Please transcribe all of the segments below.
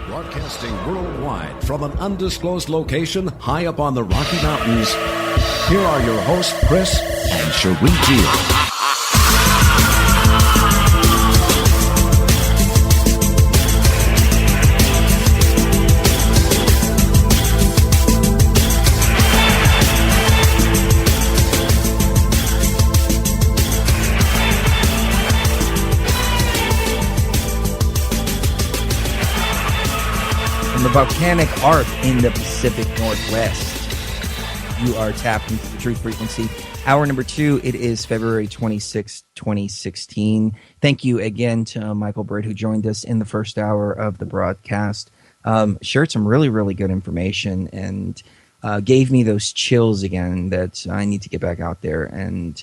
Broadcasting worldwide from an undisclosed location high up on the Rocky Mountains, here are your hosts, Chris and Sheree. From the volcanic arc in the Pacific Northwest, you are tapped into the Truth Frequency. Hour number 2, it is February 26, 2016. Thank you again to Michael Britt, who joined us in the first hour of the broadcast. Shared some really, really good information and gave me those chills again that I need to get back out there and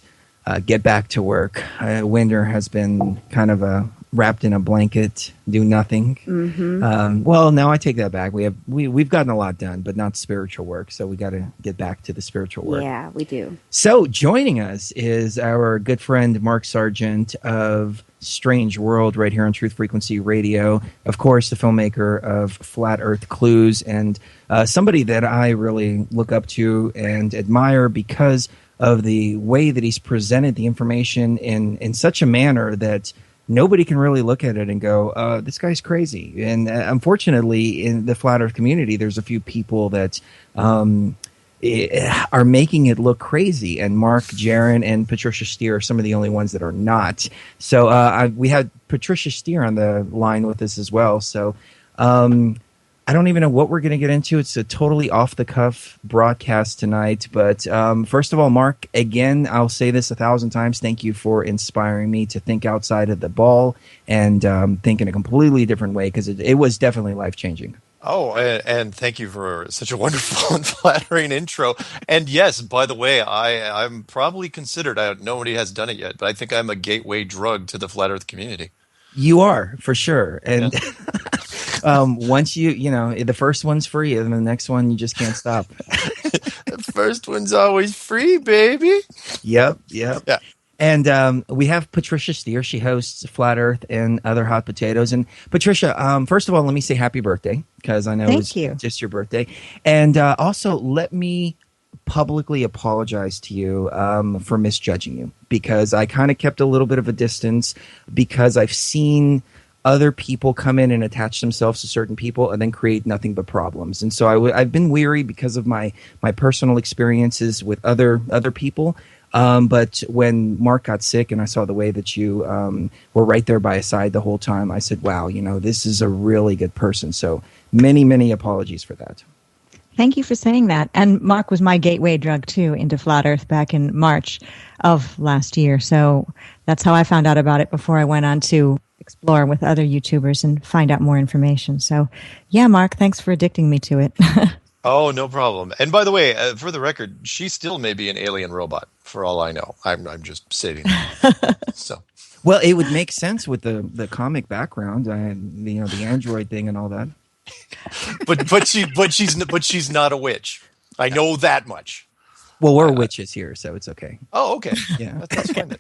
get back to work. Winter has been kind of wrapped in a blanket, do nothing. Mm-hmm. Well, no, I take that back. We've gotten a lot done, but not spiritual work. So we got to get back to the spiritual work. Yeah, we do. So joining us is our good friend Mark Sargent of Strange World right here on Truth Frequency Radio. Of course, the filmmaker of Flat Earth Clues, and somebody that I really look up to and admire because of the way that he's presented the information in such a manner that nobody can really look at it and go, this guy's crazy. And unfortunately, in the Flat Earth community, there's a few people that are making it look crazy. And Mark, Jaron, and Patricia Steere are some of the only ones that are not. So we had Patricia Steere on the line with us as well. So I don't even know what we're going to get into. It's a totally off-the-cuff broadcast tonight. But first of all, Mark, again, I'll say this 1,000 times. Thank you for inspiring me to think outside of the ball and think in a completely different way, because it was definitely life-changing. Oh, and thank you for such a wonderful and flattering intro. And yes, by the way, I'm probably considered, nobody has done it yet, but I think I'm a gateway drug to the Flat Earth community. You are, for sure. And yeah. Once you know, the first one's free, and the next one you just can't stop. The first one's always free, baby. Yep. Yeah. And we have Patricia Steere. She hosts Flat Earth and Other Hot Potatoes. And Patricia, first of all, let me say happy birthday, because I know it's just your birthday. And also, let me publicly apologize to you for misjudging you, because I kind of kept a little bit of a distance, because I've seen other people come in and attach themselves to certain people and then create nothing but problems. And so I've been weary because of my personal experiences with other people. But when Mark got sick and I saw the way that you were right there by his side the whole time, I said, wow, this is a really good person. So many, many apologies for that. Thank you for saying that. And Mark was my gateway drug, too, into Flat Earth back in March of last year. So that's how I found out about it before I went on to explore with other YouTubers and find out more information. So, yeah, Mark, thanks for addicting me to it. Oh, no problem. And by the way, for the record, she still may be an alien robot, for all I know. I'm just stating that. So. Well, it would make sense with the comic background, the android thing and all that. but she's not a witch. I know that much. Well, we're witches here, so it's okay. Oh, okay. Yeah, that's fine then.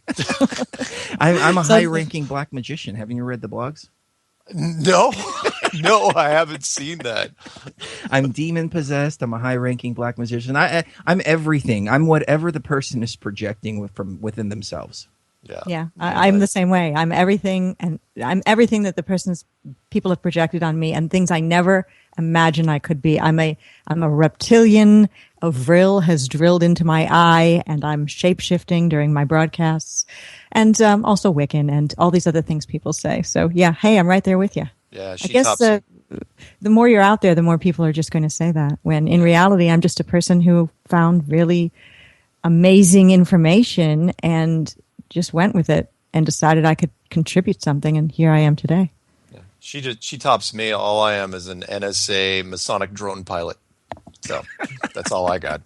I'm a high-ranking black magician. Haven't you read the blogs? No, I haven't seen that. I'm demon-possessed. I'm a high-ranking black magician. I'm everything. I'm whatever the person is projecting from within themselves. Yeah. I'm the same way. I'm everything, and I'm everything that people have projected on me, and things I never imagined I could be. I'm a reptilian. A vril has drilled into my eye, and I'm shape-shifting during my broadcasts, and also Wiccan, and all these other things people say. So yeah, hey, I'm right there with you. Yeah, I guess the more you're out there, the more people are just going to say that. When in reality, I'm just a person who found really amazing information and just went with it and decided I could contribute something, and here I am today. Yeah. She tops me. All I am is an NSA Masonic drone pilot. So that's all I got.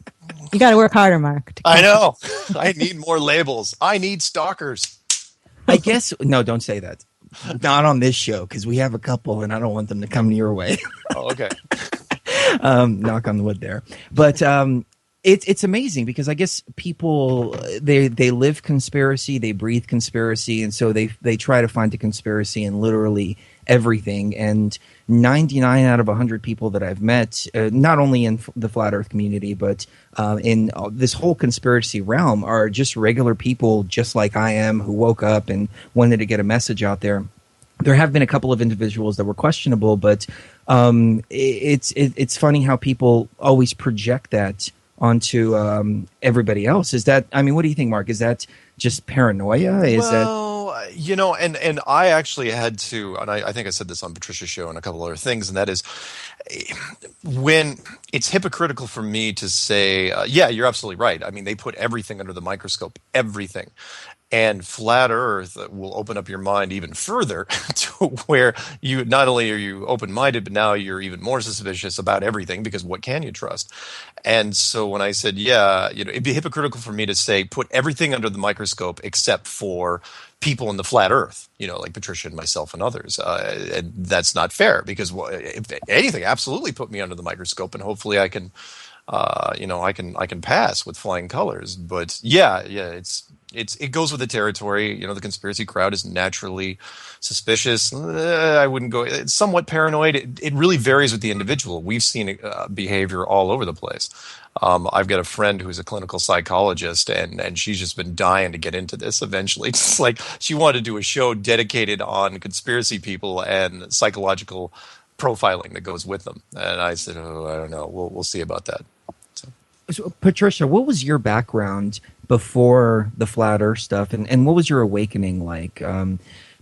You got to work harder, Mark. I know. I need more labels. I need stalkers. I guess no, don't say that. Not on this show, because we have a couple, and I don't want them to come your way. Oh, okay. Knock on wood there, but it's amazing because I guess people they live conspiracy, they breathe conspiracy, and so they try to find a conspiracy in literally everything. And 99 out of 100 people that I've met, not only in the flat Earth community, but in this whole conspiracy realm, are just regular people, just like I am, who woke up and wanted to get a message out there. There have been a couple of individuals that were questionable, but it's funny how people always project that onto everybody else. Is that, I mean, what do you think, Mark? Is that just paranoia? And I actually had to, and I think I said this on Patricia's show and a couple other things, and that is when it's hypocritical for me to say, yeah, you're absolutely right. I mean, they put everything under the microscope, everything. And flat Earth will open up your mind even further to where you not only are you open-minded, but now you're even more suspicious about everything, because what can you trust? And so when I said, yeah, it'd be hypocritical for me to say put everything under the microscope except for people in the flat Earth, like Patricia and myself and others. And that's not fair, because if anything, absolutely put me under the microscope, and hopefully I can, I can pass with flying colors. But yeah, it goes with the territory. The conspiracy crowd is naturally suspicious. I wouldn't go. It's somewhat paranoid. It really varies with the individual. We've seen behavior all over the place. I've got a friend who's a clinical psychologist, and she's just been dying to get into this eventually. It's like she wanted to do a show dedicated on conspiracy people and psychological profiling that goes with them. And I said, I don't know. We'll see about that. So, Patricia, what was your background before the flat Earth stuff, and what was your awakening like?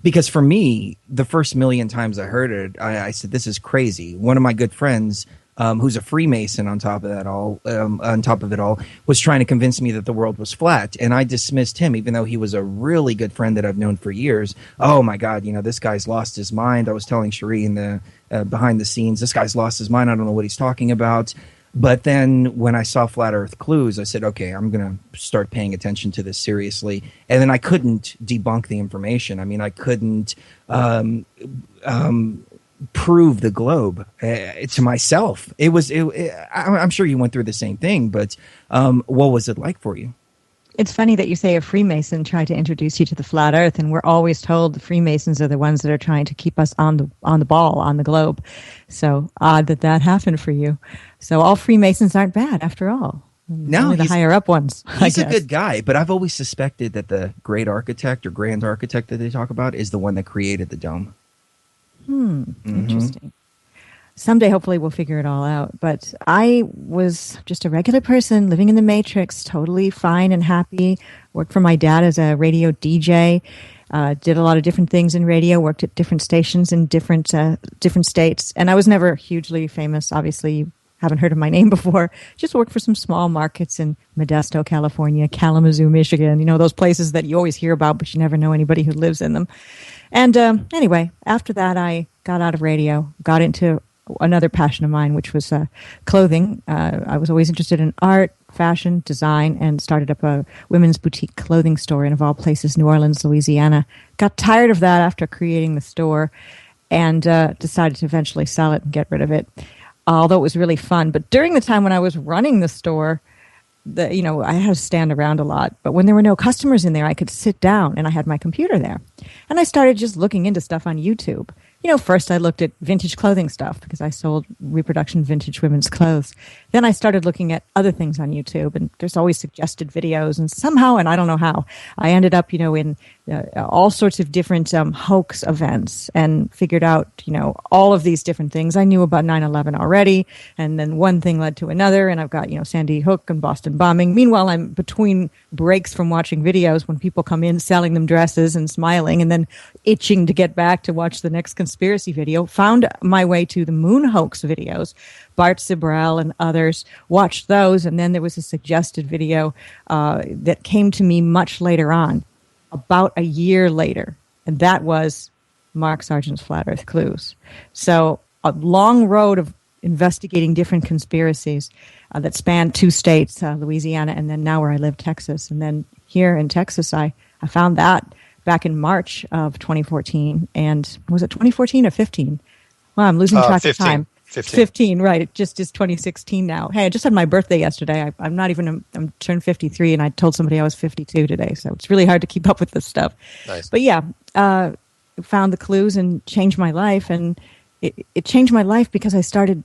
Because for me, the first million times I heard it, I said, "This is crazy." One of my good friends, who's a Freemason, on top of it all, was trying to convince me that the world was flat, and I dismissed him, even though he was a really good friend that I've known for years. Oh my God, this guy's lost his mind. I was telling Sheree in the behind the scenes, this guy's lost his mind. I don't know what he's talking about. But then when I saw Flat Earth Clues, I said, okay, I'm going to start paying attention to this seriously. And then I couldn't debunk the information. I mean, I couldn't prove the globe to myself. I'm sure you went through the same thing, but what was it like for you? It's funny that you say a Freemason tried to introduce you to the flat Earth, and we're always told the Freemasons are the ones that are trying to keep us on the ball, on the globe. So odd that happened for you. So all Freemasons aren't bad after all. No, only the higher up ones. He's a good guy, but I've always suspected that the great architect or grand architect that they talk about is the one that created the dome. Interesting. Someday, hopefully, we'll figure it all out. But I was just a regular person living in the Matrix, totally fine and happy. Worked for my dad as a radio DJ. Did a lot of different things in radio. Worked at different stations in different states. And I was never hugely famous. Obviously, you haven't heard of my name before. Just worked for some small markets in Modesto, California, Kalamazoo, Michigan. Those places that you always hear about, but you never know anybody who lives in them. And anyway, after that, I got out of radio, got into another passion of mine, which was clothing. I was always interested in art, fashion, design, and started up a women's boutique clothing store in, of all places, New Orleans, Louisiana. Got tired of that after creating the store and decided to eventually sell it and get rid of it, although it was really fun. But during the time when I was running the store, I had to stand around a lot. But when there were no customers in there, I could sit down, and I had my computer there. And I started just looking into stuff on YouTube. First I looked at vintage clothing stuff because I sold reproduction vintage women's clothes. Then I started looking at other things on YouTube, and there's always suggested videos. And somehow, and I don't know how, I ended up, in all sorts of different hoax events, and figured out, all of these different things. I knew about 9/11 already, and then one thing led to another, and I've got, Sandy Hook and Boston bombing. Meanwhile, I'm between breaks from watching videos when people come in selling them dresses and smiling, and then itching to get back to watch the next conspiracy video. Found my way to the moon hoax videos, Bart Sibrel and others, watched those, and then there was a suggested video that came to me much later on, about a year later, and that was Mark Sargent's Flat Earth Clues. So a long road of investigating different conspiracies that spanned 2 states, Louisiana, and then now where I live, Texas. And then here in Texas, I found that back in March of 2014. And was it 2014 or 15? Well, I'm losing track 15. of time. 15, right. It just is 2016 now. Hey, I just had my birthday yesterday. I'm turned 53, and I told somebody I was 52 today. So it's really hard to keep up with this stuff. Nice. But yeah, found the clues and changed my life. And it changed my life because I started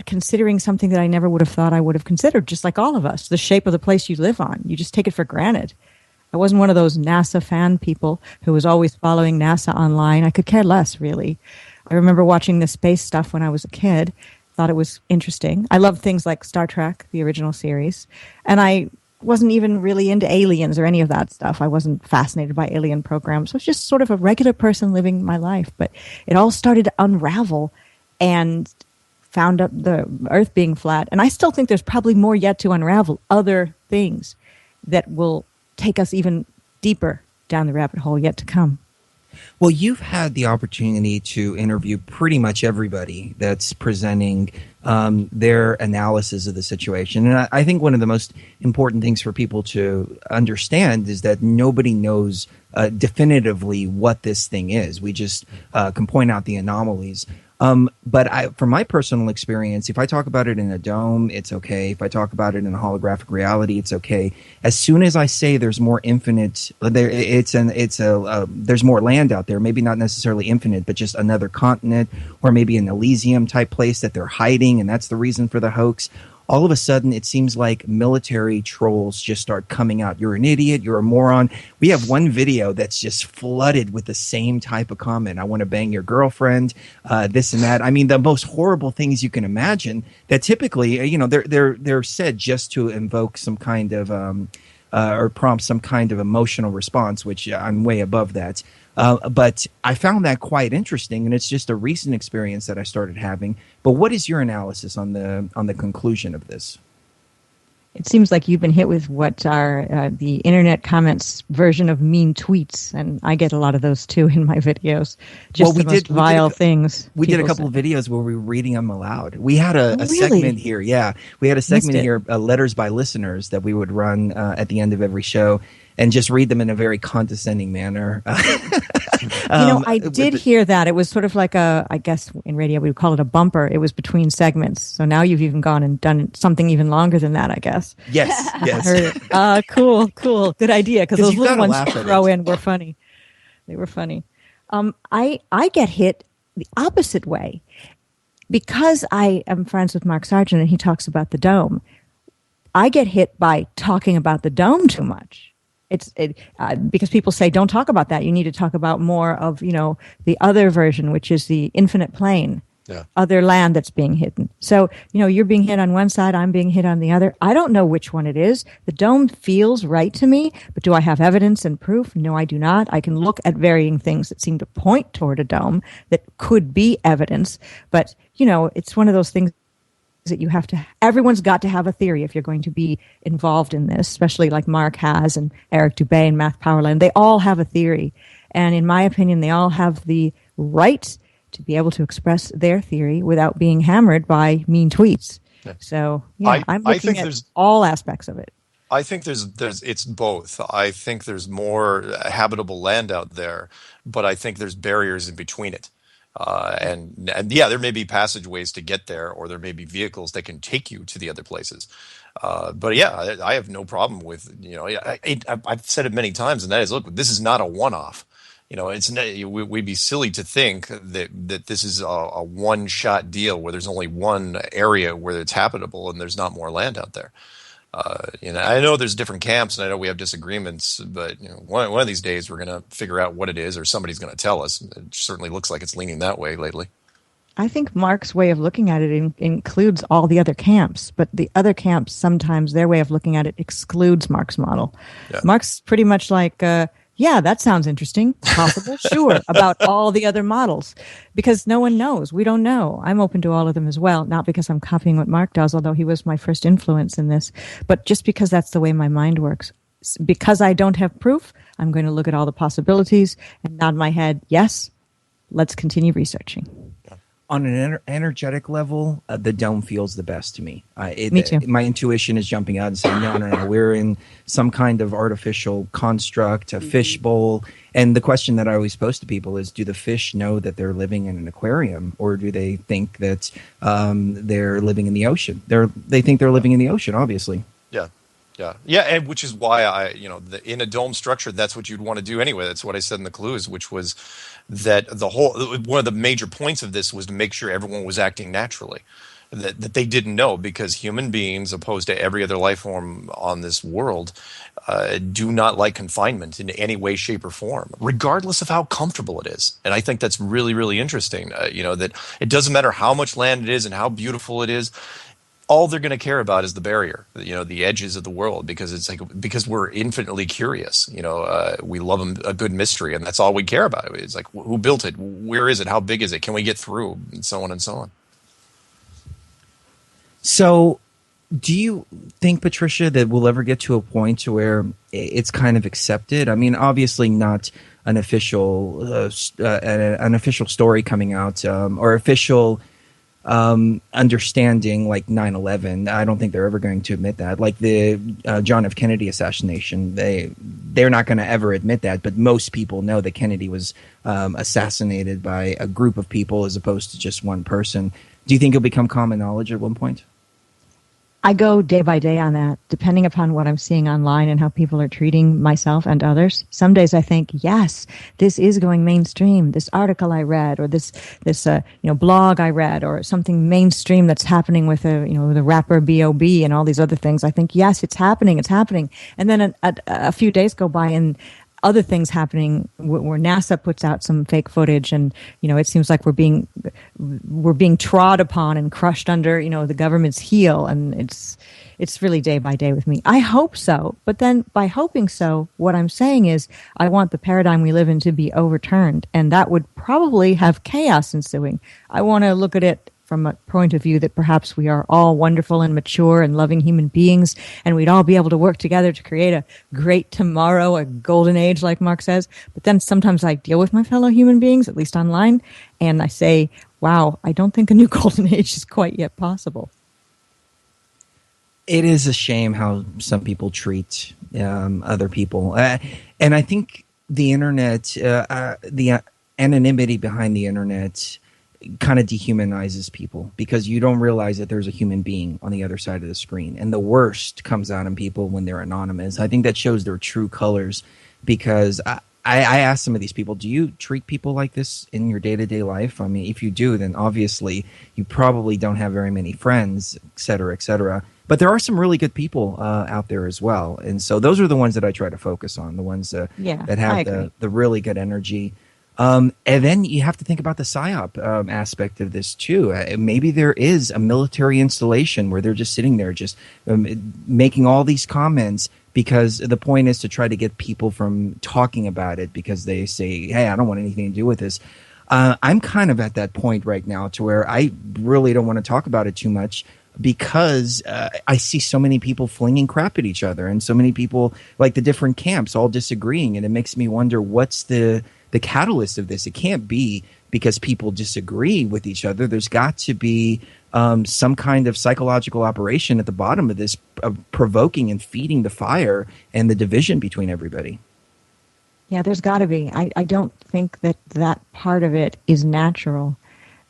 considering something that I never would have thought I would have considered, just like all of us, the shape of the place you live on. You just take it for granted. I wasn't one of those NASA fan people who was always following NASA online. I could care less, really. I remember watching the space stuff when I was a kid. Thought it was interesting. I loved things like Star Trek, the original series. And I wasn't even really into aliens or any of that stuff. I wasn't fascinated by alien programs. I was just sort of a regular person living my life. But it all started to unravel and found out the Earth being flat. And I still think there's probably more yet to unravel, other things that will take us even deeper down the rabbit hole yet to come. Well, you've had the opportunity to interview pretty much everybody that's presenting their analysis of the situation. And I think one of the most important things for people to understand is that nobody knows definitively what this thing is. We just can point out the anomalies. But from my personal experience, if I talk about it in a dome, it's okay. If I talk about it in a holographic reality, it's okay. As soon as I say there's more infinite, there's more land out there, maybe not necessarily infinite, but just another continent or maybe an Elysium type place that they're hiding, and that's the reason for the hoax. All of a sudden, it seems like military trolls just start coming out. You're an idiot. You're a moron. We have one video that's just flooded with the same type of comment. I want to bang your girlfriend, this and that. I mean, the most horrible things you can imagine that typically, they're said just to invoke some kind of or prompt some kind of emotional response, which I'm way above that. But I found that quite interesting, and it's just a recent experience that I started having. But what is your analysis on the conclusion of this? It seems like you've been hit with what are the internet comments version of mean tweets, and I get a lot of those too in my videos. Just vile things. We did a couple of videos where we were reading them aloud. We had a segment here. Yeah, we had a segment here, letters by listeners, that we would run at the end of every show. And just read them in a very condescending manner. I did hear that. It was sort of like I guess in radio we would call it a bumper. It was between segments. So now you've even gone and done something even longer than that, I guess. Yes. I heard it. Cool. Good idea. Because those little ones to throw in were funny. They were funny. I get hit the opposite way. Because I am friends with Mark Sargent and he talks about the dome, I get hit by talking about the dome too much. Because people say, don't talk about that. You need to talk about more of, the other version, which is the infinite plane, other land that's being hidden. So, you're being hit on one side, I'm being hit on the other. I don't know which one it is. The dome feels right to me, but do I have evidence and proof? No, I do not. I can look at varying things that seem to point toward a dome that could be evidence. But, it's one of those things that everyone's got to have a theory if you're going to be involved in this, especially like Mark has and Eric Dubay and Matt Powerland. They all have a theory. And in my opinion, they all have the right to be able to express their theory without being hammered by mean tweets. Yeah. So I'm looking at all aspects of it. I think it's both. I think there's more habitable land out there, but I think there's barriers in between it. And there may be passageways to get there, or there may be vehicles that can take you to the other places. But I have no problem with, I've said it many times, and that is, look, this is not a one-off. We'd be silly to think that this is a one-shot deal where there's only one area where it's habitable and there's not more land out there. I know there's different camps, and I know we have disagreements, but one of these days we're going to figure out what it is, or somebody's going to tell us. It certainly looks like it's leaning that way lately. I think Mark's way of looking at it includes all the other camps, but the other camps, sometimes their way of looking at it excludes Mark's model. Yeah. Mark's pretty much like, that sounds interesting. Possible? Sure. About all the other models. Because no one knows. We don't know. I'm open to all of them as well. Not because I'm copying what Mark does, although he was my first influence in this, but just because that's the way my mind works. Because I don't have proof, I'm going to look at all the possibilities and nod my head, yes, let's continue researching. On an energetic level, the dome feels the best to me. Me too. My intuition is jumping out and saying, no, we're in some kind of artificial construct, a fishbowl. And the question that I always pose to people is, do the fish know that they're living in an aquarium, or do they think that they're living in the ocean? They think they're living in the ocean, obviously. Yeah. Yeah, and which is why in a dome structure, that's what you'd want to do anyway. That's what I said in the clues, which was that one of the major points of this was to make sure everyone was acting naturally. That they didn't know, because human beings, opposed to every other life form on this world, do not like confinement in any way, shape, or form, regardless of how comfortable it is. And I think that's really, really interesting. That it doesn't matter how much land it is and how beautiful it is. All they're going to care about is the barrier, the edges of the world, because we're infinitely curious. We love a good mystery, and that's all we care about. It's like, who built it? Where is it? How big is it? Can we get through? And so on and so on. So, do you think, Patricia, that we'll ever get to a point to where it's kind of accepted? I mean, obviously not an official story coming out or official understanding like 9/11. I don't think they're ever going to admit that. Like the John F. Kennedy assassination, they're not going to ever admit that. But most people know that Kennedy was assassinated by a group of people as opposed to just one person. Do you think it'll become common knowledge at one point? I go day by day on that, depending upon what I'm seeing online and how people are treating myself and others. Some days I think, yes, this is going mainstream. This article I read, or this blog I read, or something mainstream that's happening with the rapper B.O.B. and all these other things. I think, yes, it's happening. And then a few days go by and other things happening where NASA puts out some fake footage, and it seems like we're being trod upon and crushed under the government's heel, and it's really day by day with me. I hope so, but then by hoping so, what I'm saying is I want the paradigm we live in to be overturned, and that would probably have chaos ensuing. I want to look at it from a point of view that perhaps we are all wonderful and mature and loving human beings, and we'd all be able to work together to create a great tomorrow, a golden age, like Mark says. But then sometimes I deal with my fellow human beings, at least online, and I say, wow, I don't think a new golden age is quite yet possible. It is a shame how some people treat other people. And I think the internet, the anonymity behind the internet kind of dehumanizes people, because you don't realize that there's a human being on the other side of the screen. And the worst comes out in people when they're anonymous. I think that shows their true colors, because I asked some of these people, do you treat people like this in your day-to-day life? I mean, if you do, then obviously you probably don't have very many friends, et cetera, et cetera. But there are some really good people out there as well. And so those are the ones that I try to focus on, the ones that have the really good energy. And then you have to think about the PSYOP aspect of this too. Maybe there is a military installation where they're just sitting there just making all these comments, because the point is to try to get people from talking about it, because they say, hey, I don't want anything to do with this. I'm kind of at that point right now to where I really don't want to talk about it too much, because I see so many people flinging crap at each other, and so many people, like the different camps, all disagreeing. And it makes me wonder, what's the catalyst of this? It can't be because people disagree with each other. There's got to be some kind of psychological operation at the bottom of this, provoking and feeding the fire and the division between everybody. Yeah, there's got to be. I don't think that part of it is natural,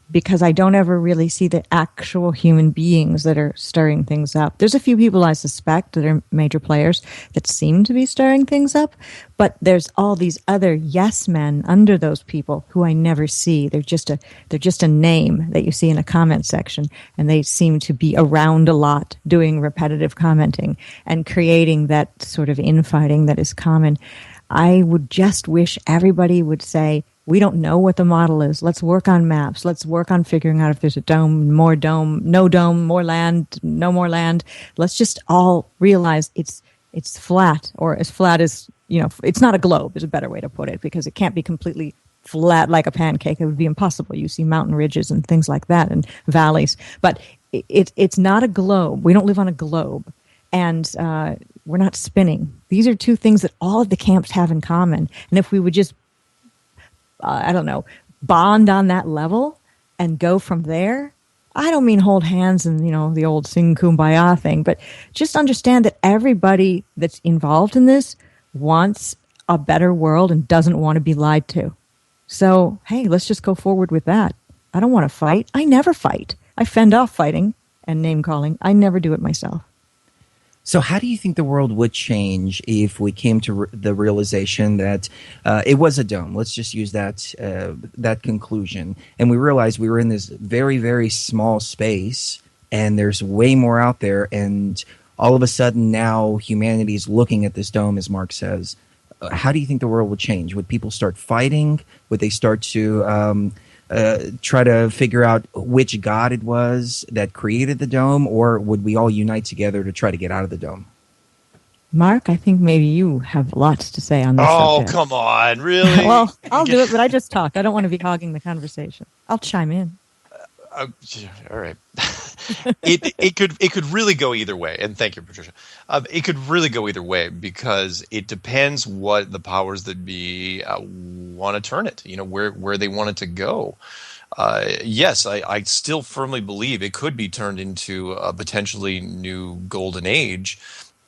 because I don't ever really see the actual human beings that are stirring things up. There's a few people I suspect that are major players that seem to be stirring things up, but there's all these other yes men under those people who I never see. They're just a name that you see in a comment section, and they seem to be around a lot, doing repetitive commenting and creating that sort of infighting that is common. I would just wish everybody would say, we don't know what the model is. Let's work on maps. Let's work on figuring out if there's a dome, no dome, more land, no more land. Let's just all realize it's flat, or as flat as, it's not a globe is a better way to put it, because it can't be completely flat like a pancake. It would be impossible. You see mountain ridges and things like that, and valleys. But it's not a globe. We don't live on a globe. And we're not spinning. These are two things that all of the camps have in common. And if we would just bond on that level and go from there. I don't mean hold hands and, the old sing kumbaya thing, but just understand that everybody that's involved in this wants a better world and doesn't want to be lied to. So, hey, let's just go forward with that. I don't want to fight. I never fight. I fend off fighting and name calling. I never do it myself. So how do you think the world would change if we came to the realization that it was a dome? Let's just use that conclusion. And we realized we were in this very, very small space, and there's way more out there. And all of a sudden now humanity is looking at this dome, as Mark says. How do you think the world would change? Would people start fighting? Would they start to try to figure out which god it was that created the dome, or would we all unite together to try to get out of the dome? Mark, I think maybe you have lots to say on this subject. Come on, really? Well, I'll do it, but I just talk. I don't want to be hogging the conversation. I'll chime in. All right. It could really go either way, and thank you, Patricia. It could really go either way because it depends what the powers that be want to turn it. Where they want it to go. Yes, I still firmly believe it could be turned into a potentially new golden age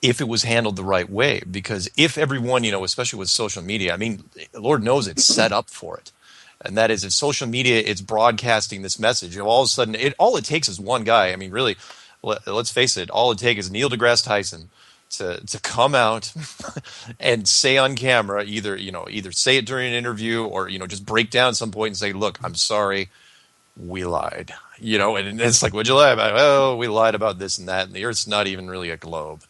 if it was handled the right way. Because if everyone, especially with social media, I mean, Lord knows it's set up for it. And that is, if social media is broadcasting this message, all of a sudden, all it takes is one guy. I mean, really, let's face it, all it takes is Neil deGrasse Tyson to come out and say on camera, either say it during an interview or, just break down at some point and say, look, I'm sorry, we lied. And it's like, what'd you lie about? Oh, we lied about this and that, and the Earth's not even really a globe.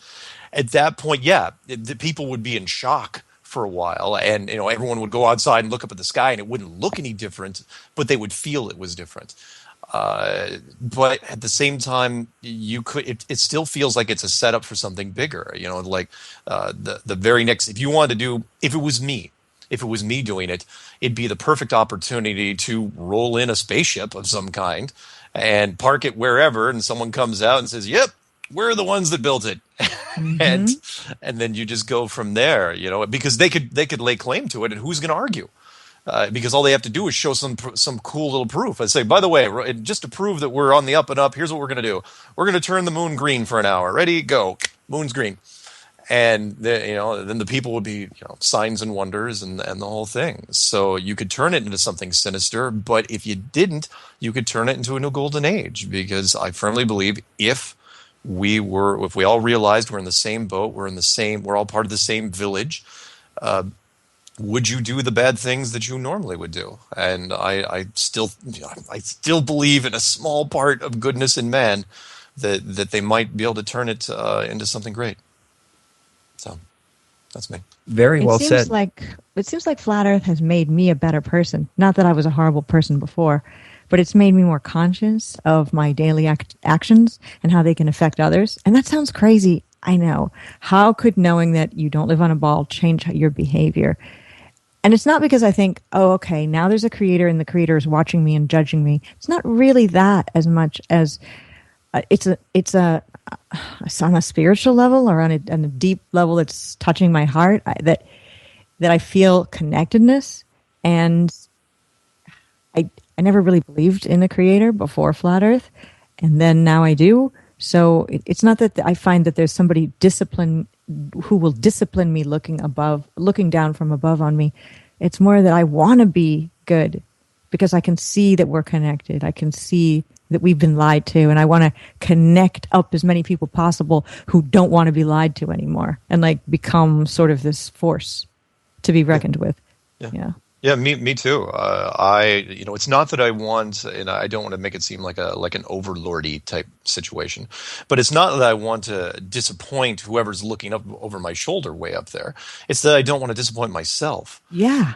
At that point, the people would be in shock for a while, and everyone would go outside and look up at the sky, and it wouldn't look any different, but they would feel it was different. But at the same time, it still feels like it's a setup for something bigger. Like the very next. If it was me doing it, it'd be the perfect opportunity to roll in a spaceship of some kind and park it wherever, and someone comes out and says, "Yep, we're the ones that built it." Mm-hmm. and then you just go from there, because they could lay claim to it, and who's going to argue? Because all they have to do is show some cool little proof. I say, by the way, just to prove that we're on the up and up, here's what we're going to do. We're going to turn the moon green for an hour. Ready, go. Moon's green. And then the people would be signs and wonders and the whole thing. So you could turn it into something sinister, but if you didn't, you could turn it into a new golden age. Because I firmly believe if we all realized we're in the same boat, we're all part of the same village, would you do the bad things that you normally would do? And I still believe in a small part of goodness in man that they might be able to turn it into something great. So that's me. Very well said. It seems like Flat Earth has made me a better person. Not that I was a horrible person before, but it's made me more conscious of my daily actions and how they can affect others. And that sounds crazy, I know. How could knowing that you don't live on a ball change your behavior? And it's not because I think, oh, okay, now there's a creator and the creator is watching me and judging me. It's not really that as much as it's on a spiritual level or on a deep level that's touching my heart, that I feel connectedness. And I never really believed in a creator before Flat Earth, and then now I do. So it's not that I find that there's somebody who will discipline me looking down from above on me. It's more that I want to be good because I can see that we're connected. I can see that we've been lied to, and I want to connect up as many people possible who don't want to be lied to anymore and become sort of this force to be reckoned with. Yeah. Yeah, me too. It's not that I want, and I don't want to make it seem like an overlordy type situation, but it's not that I want to disappoint whoever's looking up over my shoulder way up there. It's that I don't want to disappoint myself. Yeah.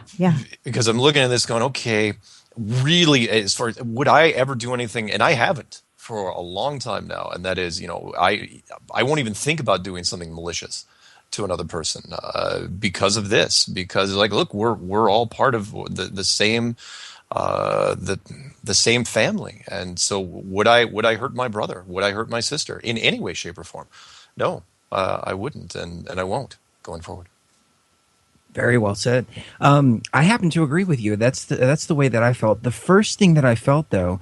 Because I'm looking at this going, okay, really, as far as would I ever do anything, and I haven't for a long time now, and that is, I won't even think about doing something malicious to another person because of this. Because look, we're all part of the same the same family, and so would I hurt my brother? Would I hurt my sister in any way, shape, or form? No, I wouldn't, and I won't going forward. Very well said. I happen to agree with you. That's the way that I felt. The first thing that I felt, though,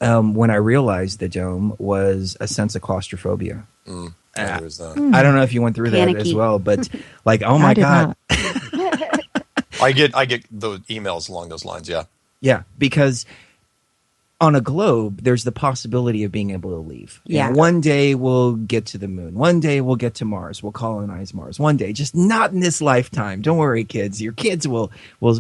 when I realized the dome, was a sense of claustrophobia. There was that. I don't know if you went through that as well, but oh my God. I get the emails along those lines, yeah. Yeah, because on a globe, there's the possibility of being able to leave. Yeah. And one day we'll get to the moon. One day we'll get to Mars. We'll colonize Mars. One day, just not in this lifetime. Don't worry, kids. Your kids will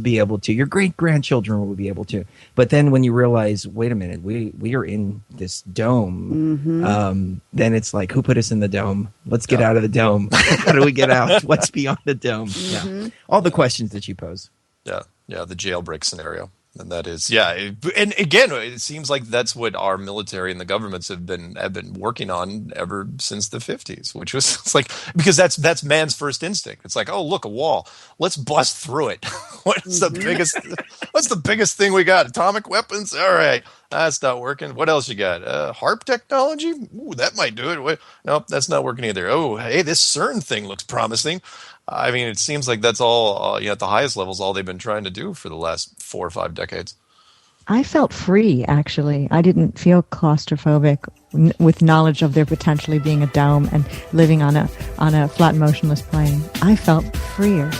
be able to. Your great-grandchildren will be able to. But then when you realize, wait a minute, we are in this dome, then it's like, who put us in the dome? Let's get out of the dome. How do we get out? What's beyond the dome? Yeah. All the questions that you pose. Yeah, the jailbreak scenario. And that is, and again, it seems like that's what our military and the governments have been working on ever since the 50s, which was, it's like, because that's man's first instinct. It's like, oh, look, a wall. Let's bust through it. What's the biggest thing we got? Atomic weapons? All right. That's not working. What else you got? HARP technology? Ooh, that might do it. Nope, that's not working either. Oh, hey, this CERN thing looks promising. I mean, it seems like that's all, at the highest levels, all they've been trying to do for the last 4 or 5 decades. I felt free, actually. I didn't feel claustrophobic with knowledge of there potentially being a dome and living on a flat, motionless plane. I felt freer.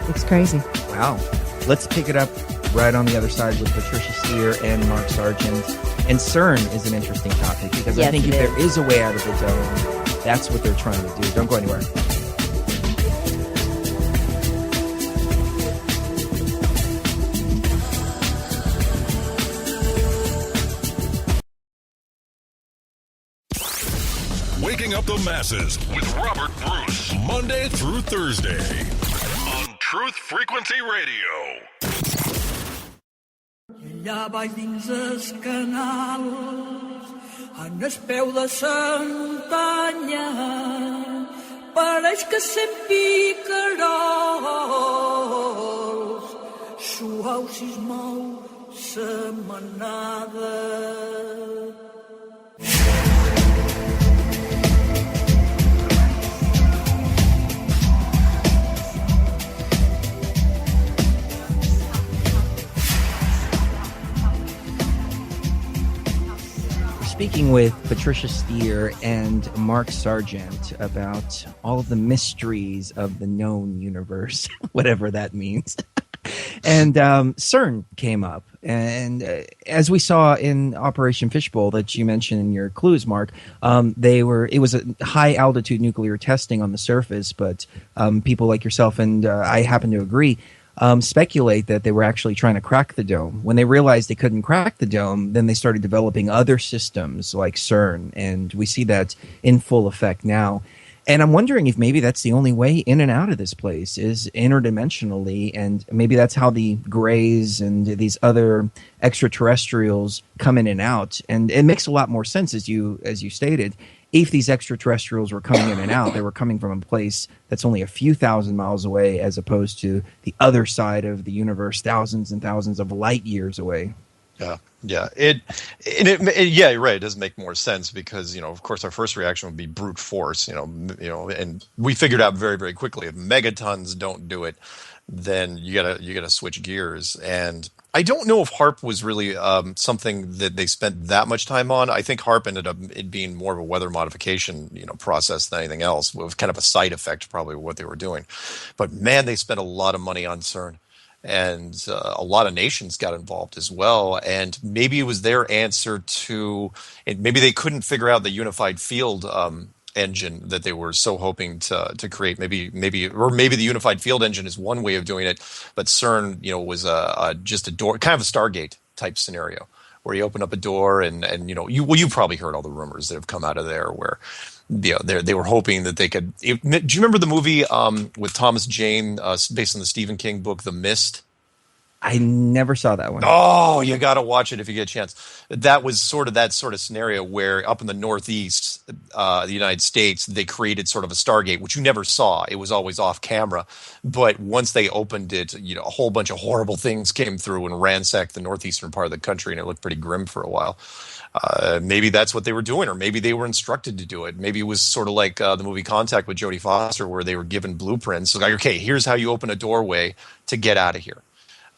It's crazy. Wow. Let's pick it up right on the other side with Patricia Steere and Mark Sargent. And CERN is an interesting topic because I think if there is a way out of the dome, that's what they're trying to do. Don't go anywhere. Waking up the masses with Robert Bruce, Monday through Thursday on Truth Frequency Radio. Allà baix dins els canals, en el peu de la muntanya, pareix que sent picarols, suau si es mou la manada. Speaking with Patricia Steere and Mark Sargent about all of the mysteries of the known universe, whatever that means. And CERN came up. And as we saw in Operation Fishbowl that you mentioned in your clues, Mark, it was a high altitude nuclear testing on the surface, but people like yourself and I happen to agree, speculate that they were actually trying to crack the dome. When they realized they couldn't crack the dome, then they started developing other systems like CERN, and we see that in full effect now. And I'm wondering if maybe that's the only way in and out of this place is interdimensionally, and maybe that's how the Greys and these other extraterrestrials come in and out. And it makes a lot more sense, as you stated. If these extraterrestrials were coming in and out, they were coming from a place that's only a few thousand miles away as opposed to the other side of the universe, thousands and thousands of light years away. Yeah. You're right. It does make more sense because, of course, our first reaction would be brute force, and we figured out very, very quickly if megatons don't do it, then you gotta switch gears. And I don't know if HARP was really something that they spent that much time on. I think HARP ended up it being more of a weather modification, process than anything else. It was kind of a side effect, probably, of what they were doing. But man, they spent a lot of money on CERN, and a lot of nations got involved as well. And maybe it was their answer to, maybe they couldn't figure out the unified field engine that they were so hoping to create. Maybe the unified field engine is one way of doing it, but CERN, was just a door, kind of a Stargate type scenario where you open up a door and you probably heard all the rumors that have come out of there where they were hoping that they could. Do you remember the movie with Thomas Jane based on the Stephen King book The Mist? I never saw that one. Oh, you got to watch it if you get a chance. That was that sort of scenario where up in the Northeast, the United States, they created sort of a Stargate, which you never saw. It was always off camera. But once they opened it, a whole bunch of horrible things came through and ransacked the northeastern part of the country, and it looked pretty grim for a while. Maybe that's what they were doing, or maybe they were instructed to do it. Maybe it was sort of like the movie Contact with Jodie Foster, where they were given blueprints. Like, okay, here's how you open a doorway to get out of here.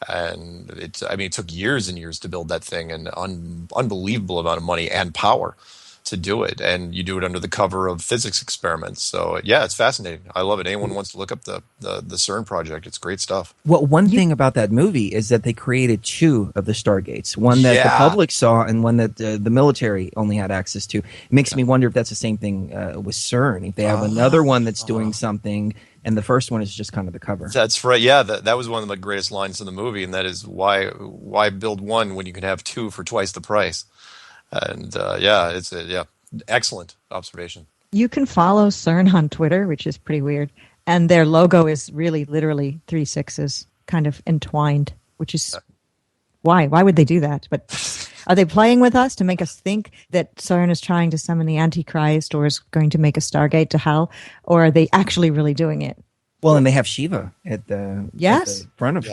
And it took years and years to build that thing, and unbelievable amount of money and power. to do it, and you do it under the cover of physics experiments. So yeah, it's fascinating. I love it. Anyone wants to look up the CERN project, it's great stuff. Well, one thing about that movie is that they created 2 of the Stargates, one that the public saw and one that the military only had access to. It makes me wonder if that's the same thing with CERN, if they have another one that's doing something, and the first one is just kind of the cover. That's right. Yeah, that was one of the greatest lines in the movie, and that is why build one when you can have 2 for twice the price. And it's excellent observation. You can follow CERN on Twitter, which is pretty weird. And their logo is really literally 3 sixes kind of entwined, which is why? Why would they do that? But are they playing with us to make us think that CERN is trying to summon the Antichrist or is going to make a Stargate to hell? Or are they actually really doing it? Well, and they have Shiva at the front of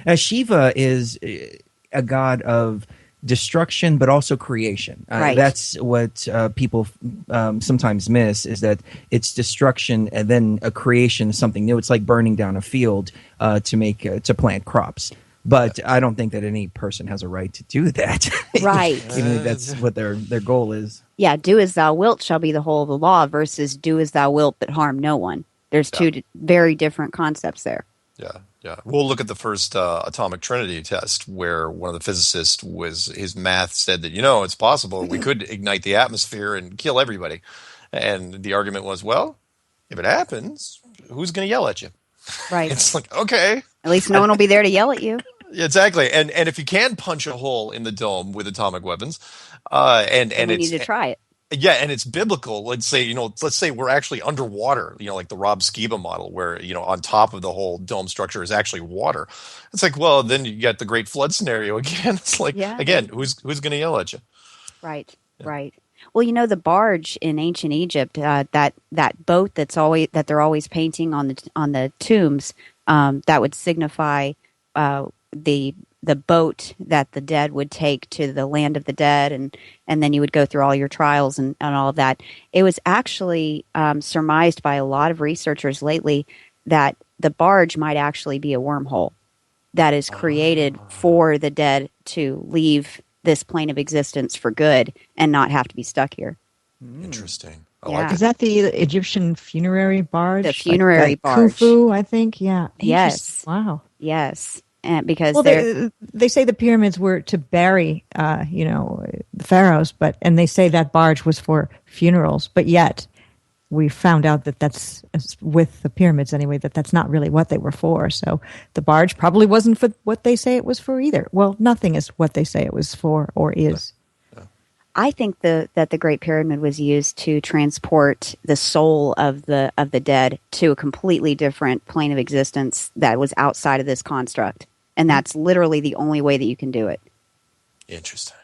it. Shiva is a god of destruction, but also creation. Right. That's what people sometimes miss, is that it's destruction and then a creation of something new. It's like burning down a field to plant crops. But I don't think that any person has a right to do that. Right. Even if that's what their goal is. Yeah, do as thou wilt shall be the whole of the law versus do as thou wilt but harm no one. There's 2 very different concepts there. Yeah. We'll look at the first atomic trinity test, where one of the physicists his math said that, it's possible we could ignite the atmosphere and kill everybody. And the argument was, well, if it happens, who's going to yell at you? Right. It's like, okay. At least no one will be there to yell at you. Exactly. And if you can punch a hole in the dome with atomic weapons, and we need to try it. Yeah, and it's biblical. Let's say we're actually underwater, like the Rob Skiba model, where, on top of the whole dome structure is actually water. It's like, well, then you get the Great Flood scenario again. It's like, again, who's going to yell at you? Right, right. Well, the barge in ancient Egypt, that boat that they're always painting on the tombs, that would signify the boat that the dead would take to the land of the dead, and then you would go through all your trials and all of that. It was actually surmised by a lot of researchers lately that the barge might actually be a wormhole that is created for the dead to leave this plane of existence for good and not have to be stuck here. Interesting. Is that the Egyptian funerary barge? The funerary barge. Khufu, I think. Yeah. Yes. Wow. Yes. And because they say the pyramids were to bury, the pharaohs, and they say that barge was for funerals, but yet we found out that that's with the pyramids anyway, that's not really what they were for. So the barge probably wasn't for what they say it was for either. Well, nothing is what they say it was for or is. I think that the Great Pyramid was used to transport the soul of the dead to a completely different plane of existence that was outside of this construct. And that's literally the only way that you can do it. Interesting.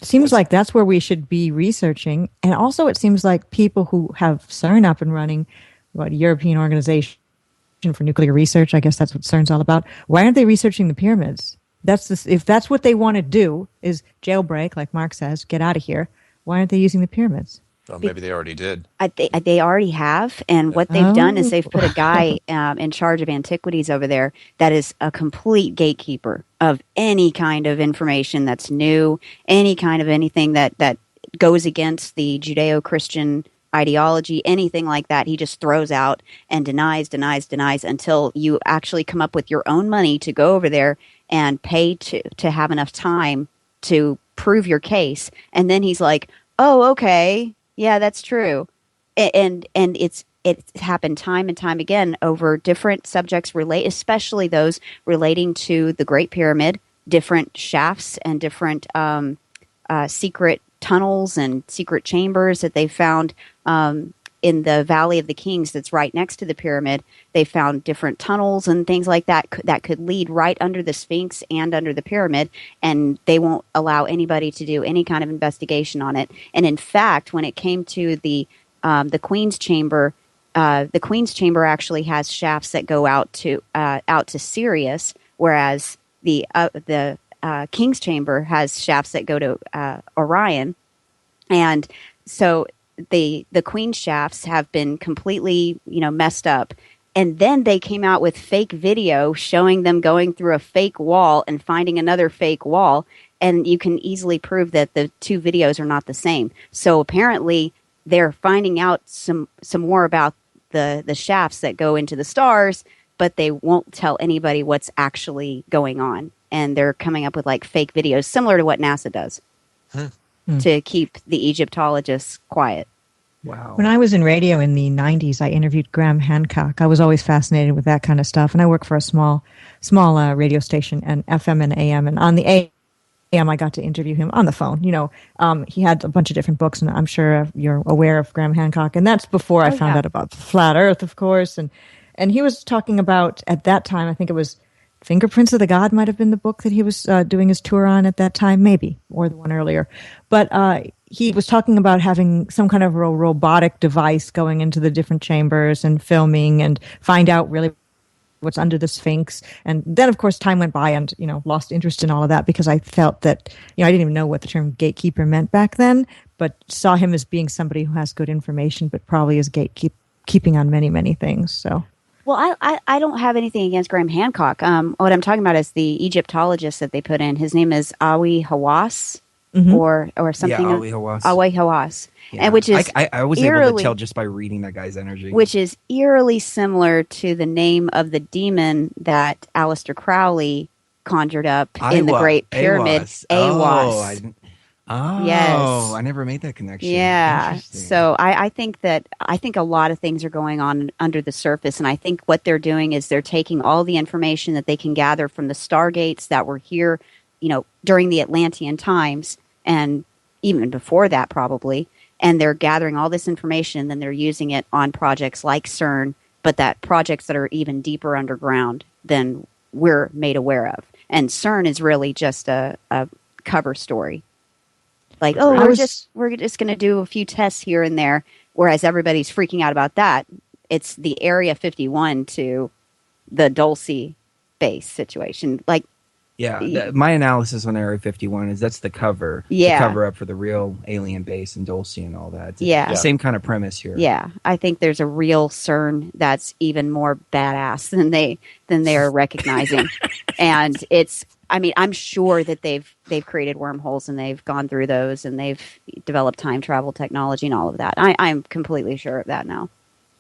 Seems like that's where we should be researching. And also it seems like people who have CERN up and running, European Organization for Nuclear Research, I guess that's what CERN's all about. Why aren't they researching the pyramids? If that's what they want to do, is jailbreak, like Mark says, get out of here, why aren't they using the pyramids? Well, maybe they already did. They already have, and what they've done is they've put a guy in charge of antiquities over there that is a complete gatekeeper of any kind of information that's new, any kind of anything that goes against the Judeo-Christian ideology, anything like that. He just throws out and denies until you actually come up with your own money to go over there and pay to have enough time to prove your case. And then he's like, oh, okay. Yeah, that's true. And it's happened time and time again over different subjects, especially those relating to the Great Pyramid, different shafts and different secret tunnels and secret chambers that they found in the Valley of the Kings that's right next to the pyramid. They found different tunnels and things like that that could lead right under the Sphinx and under the pyramid, and they won't allow anybody to do any kind of investigation on it. And in fact, when it came to the Queen's Chamber, the Queen's Chamber actually has shafts that go out to Sirius, whereas the King's Chamber has shafts that go to Orion. And so the Queen's shafts have been completely, messed up. And then they came out with fake video showing them going through a fake wall and finding another fake wall. and you can easily prove that the two videos are not the same. So apparently they're finding out some more about the shafts that go into the stars, but they won't tell anybody what's actually going on. And they're coming up with like fake videos, similar to what NASA does, to keep the Egyptologists quiet. Wow. When I was in radio in the 90s, I interviewed Graham Hancock. I was always fascinated with that kind of stuff. And I work for a small radio station, and FM and AM. And on the AM, I got to interview him on the phone. He had a bunch of different books, and I'm sure you're aware of Graham Hancock. And that's before I found out about the flat Earth, of course. And he was talking about, at that time, I think it was Fingerprints of the God might have been the book that he was doing his tour on at that time, maybe, or the one earlier. But he was talking about having some kind of a robotic device going into the different chambers and filming and find out really what's under the Sphinx. And then, of course, time went by and, lost interest in all of that because I felt that, I didn't even know what the term gatekeeper meant back then, but saw him as being somebody who has good information, but probably is gatekeeping on many, many things. So. Well, I don't have anything against Graham Hancock. What I'm talking about is the Egyptologist that they put in. His name is Awi Hawass, or something. Yeah, Awi Hawass. Awi Hawass, yeah. And which is I was able to tell just by reading that guy's energy. Which is eerily similar to the name of the demon that Aleister Crowley conjured up in the Great Pyramid. Aiwass. Yes. I never made that connection. Yeah. So I think a lot of things are going on under the surface, and I think what they're doing is they're taking all the information that they can gather from the stargates that were here, during the Atlantean times and even before that probably, and they're gathering all this information and then they're using it on projects like CERN, but that projects that are even deeper underground than we're made aware of. And CERN is really just a cover story. Like, we're just going to do a few tests here and there, whereas everybody's freaking out about that. It's the Area 51 to the Dulce base situation. Like, yeah, my analysis on Area 51 is that's the cover, the cover up for the real alien base in Dulce and all that. It's same kind of premise here. Yeah, I think there's a real CERN that's even more badass than they are recognizing, and it's. I mean, I'm sure that they've created wormholes and they've gone through those and they've developed time travel technology and all of that. I'm completely sure of that now.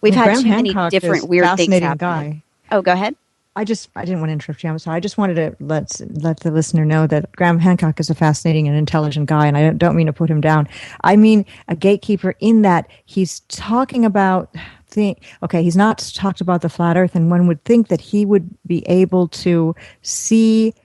We've had too many different weird things happen. Guy. Oh, go ahead. I didn't want to interrupt you. I'm sorry. I just wanted to let the listener know that Graham Hancock is a fascinating and intelligent guy, and I don't mean to put him down. I mean a gatekeeper in that he's talking about he's not talked about the flat Earth, and one would think that he would be able to see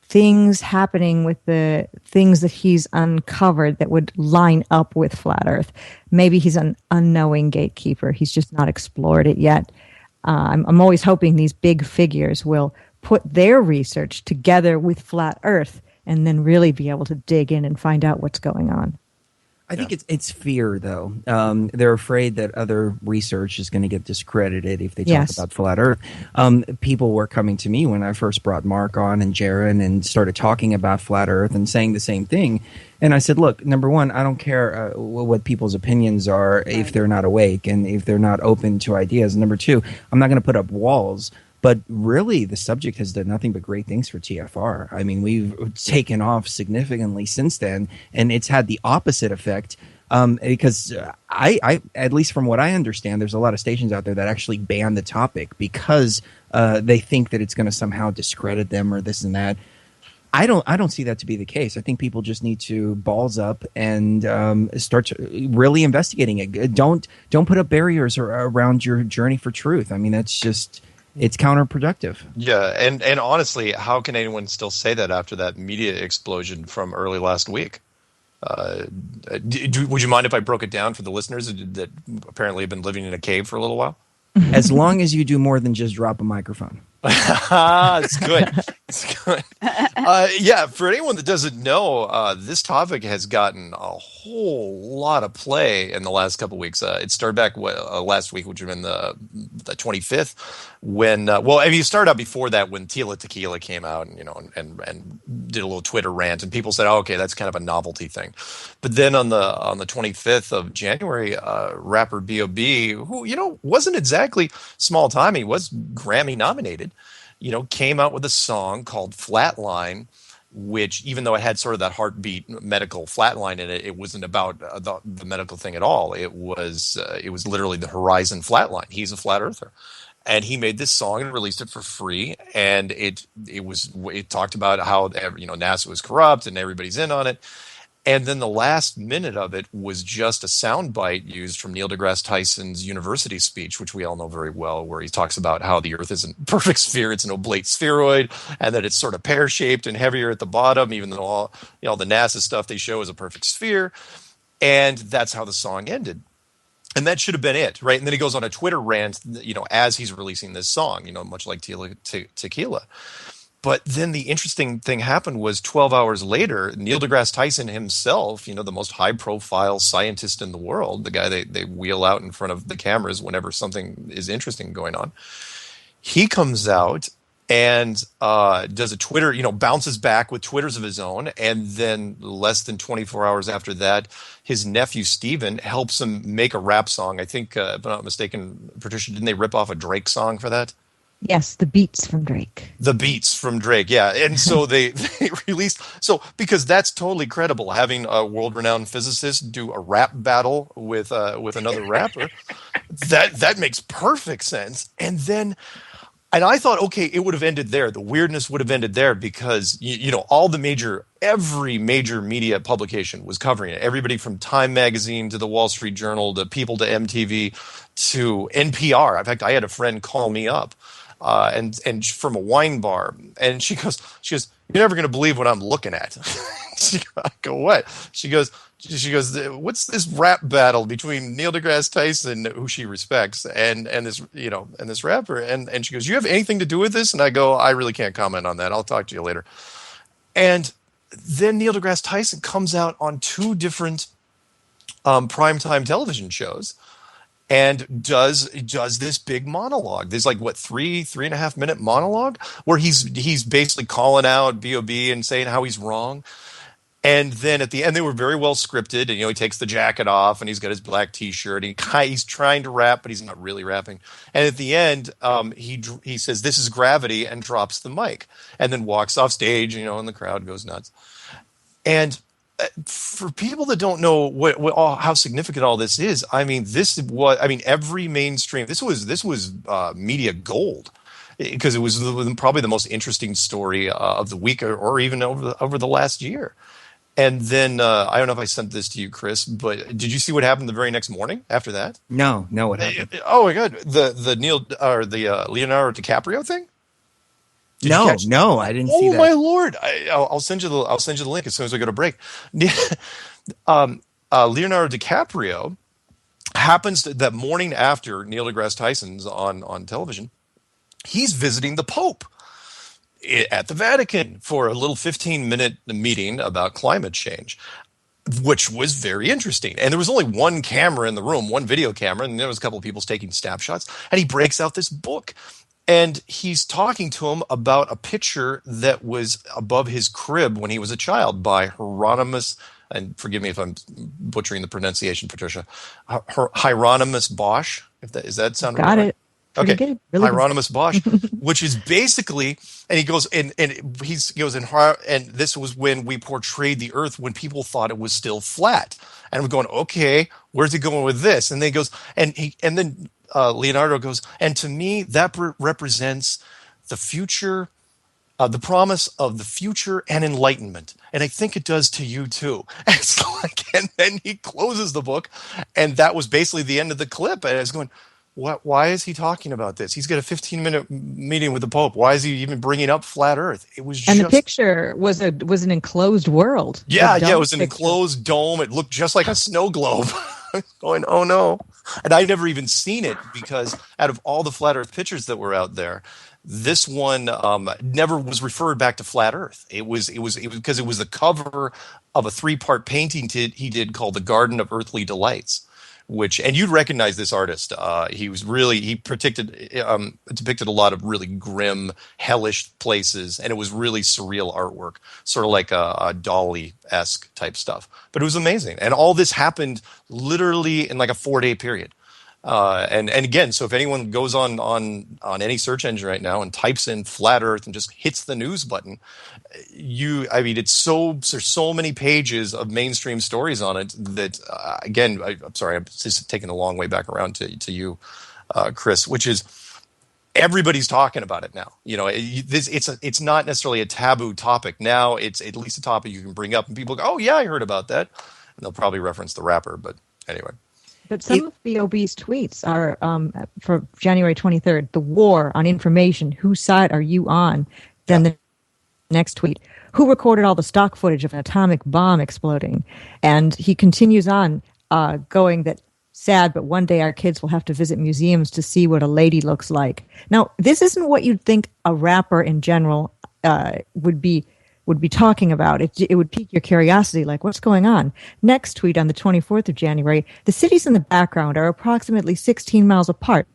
things happening with the things that he's uncovered that would line up with flat Earth. Maybe he's an unknowing gatekeeper. He's just not explored it yet. I'm always hoping these big figures will put their research together with flat Earth and then really be able to dig in and find out what's going on. I think it's fear, though. They're afraid that other research is going to get discredited if they talk about flat Earth. People were coming to me when I first brought Mark on and Jaron and started talking about flat Earth and saying the same thing. And I said, look, number one, I don't care what people's opinions are if they're not awake and if they're not open to ideas. Number two, I'm not going to put up walls. But really, the subject has done nothing but great things for TFR. I mean, we've taken off significantly since then, and it's had the opposite effect because I, at least from what I understand, there's a lot of stations out there that actually ban the topic because they think that it's going to somehow discredit them or this and that. I don't see that to be the case. I think people just need to balls up and start really investigating it. Don't put up barriers around your journey for truth. I mean, that's just... It's counterproductive. Yeah, and honestly, how can anyone still say that after that media explosion from early last week? Would you mind if I broke it down for the listeners that apparently have been living in a cave for a little while? As long as you do more than just drop a microphone. It's good. It's good. Yeah, for anyone that doesn't know, this topic has gotten a whole lot of play in the last couple of weeks. It started back last week, which would have been the 25th, when you started out before that when Tila Tequila came out and did a little Twitter rant, and people said, "Oh, okay, that's kind of a novelty thing." But then on the 25th of January, rapper B.O.B., who wasn't exactly small time, he was Grammy nominated, came out with a song called Flatline, which, even though it had sort of that heartbeat medical flatline in it, it wasn't about the medical thing at all. It was literally the horizon flatline. He's a flat earther. And he made this song and released it for free. And it talked about how, NASA was corrupt and everybody's in on it. And then the last minute of it was just a soundbite used from Neil deGrasse Tyson's university speech, which we all know very well, where he talks about how the Earth isn't a perfect sphere, it's an oblate spheroid, and that it's sort of pear-shaped and heavier at the bottom, even though all the NASA stuff they show is a perfect sphere. And that's how the song ended. And that should have been it, right? And then he goes on a Twitter rant, as he's releasing this song, much like Tequila. But then the interesting thing happened was 12 hours later, Neil deGrasse Tyson himself, the most high-profile scientist in the world, the guy they wheel out in front of the cameras whenever something is interesting going on, he comes out and does a Twitter, bounces back with Twitters of his own. And then less than 24 hours after that, his nephew, Steven, helps him make a rap song. I think, if I'm not mistaken, Patricia, didn't they rip off a Drake song for that? Yes, the beats from Drake. The beats from Drake, yeah. And so they released, because that's totally credible, having a world-renowned physicist do a rap battle with another rapper, that makes perfect sense. And I thought, okay, it would have ended there. The weirdness would have ended there because, every major media publication was covering it. Everybody from Time Magazine to the Wall Street Journal to People to MTV to NPR. In fact, I had a friend call me up and from a wine bar, and she goes, "You're never going to believe what I'm looking at." I go, "What?" She goes, "What's this rap battle between Neil deGrasse Tyson, who she respects, and this rapper?" And she goes, "You have anything to do with this?" And I go, "I really can't comment on that. I'll talk to you later." And then Neil deGrasse Tyson comes out on two different primetime television shows and does this big monologue. There's 3.5 minute monologue where he's basically calling out B.O.B. and saying how he's wrong. And then at the end, they were very well scripted. And, he takes the jacket off and he's got his black T-shirt. And he's trying to rap, but he's not really rapping. And at the end, he says, "This is gravity," and drops the mic. And then walks off stage, and the crowd goes nuts. And for people that don't know how significant all this is, every mainstream, this was media gold. Because it was probably the most interesting story of the week or even over the last year. And then I don't know if I sent this to you, Chris, but did you see what happened the very next morning after that? No, what happened? Oh my God, the Leonardo DiCaprio thing. No, I didn't see that. Oh my Lord! I'll send you the link as soon as we go to break. Leonardo DiCaprio happens that morning after Neil deGrasse Tyson's on television, he's visiting the Pope at the Vatican for a little 15-minute meeting about climate change, which was very interesting. And there was only one camera in the room, one video camera, and there was a couple of people taking snapshots. And he breaks out this book, and he's talking to him about a picture that was above his crib when he was a child by Hieronymus, and forgive me if I'm butchering the pronunciation, Patricia, Hieronymus Bosch. Does that sound right? Got it. Okay, good. Really Hieronymus Bosch, which is basically, and he goes, and this was when we portrayed the Earth when people thought it was still flat, and we're going, okay, where's he going with this? And then he goes, and then Leonardo goes, and to me that represents the future, the promise of the future and enlightenment, and I think it does to you too. And it's and then he closes the book, and that was basically the end of the clip, and I was going, why is he talking about this? He's got a 15-minute meeting with the Pope. Why is he even bringing up flat Earth? It was the picture was an enclosed world. Yeah, it was an enclosed dome. It looked just like a snow globe. I was going, oh no! And I'd never even seen it because out of all the flat Earth pictures that were out there, this one never was referred back to flat Earth. It was because it was the cover of a 3-part painting he did called "The Garden of Earthly Delights." And you'd recognize this artist. He depicted a lot of really grim, hellish places, and it was really surreal artwork, sort of like a Dali-esque type stuff. But it was amazing, and all this happened literally in like a 4-day period. And again, so if anyone goes on any search engine right now and types in flat Earth and just hits the news button, there's so many pages of mainstream stories on it that again, I'm sorry, I'm just taking a long way back around to you, Chris, which is everybody's talking about it now. It's not necessarily a taboo topic now. It's at least a topic you can bring up, and people go, "Oh yeah, I heard about that," and they'll probably reference the rapper. But anyway. But some of BOB's tweets are for January 23rd, the war on information. Whose side are you on? Then the next tweet, who recorded all the stock footage of an atomic bomb exploding? And he continues on going that, sad, but one day our kids will have to visit museums to see what a lady looks like. Now, this isn't what you'd think a rapper in general would be talking about. It would pique your curiosity, like, what's going on? Next tweet on the 24th of January, the cities in the background are approximately 16 miles apart.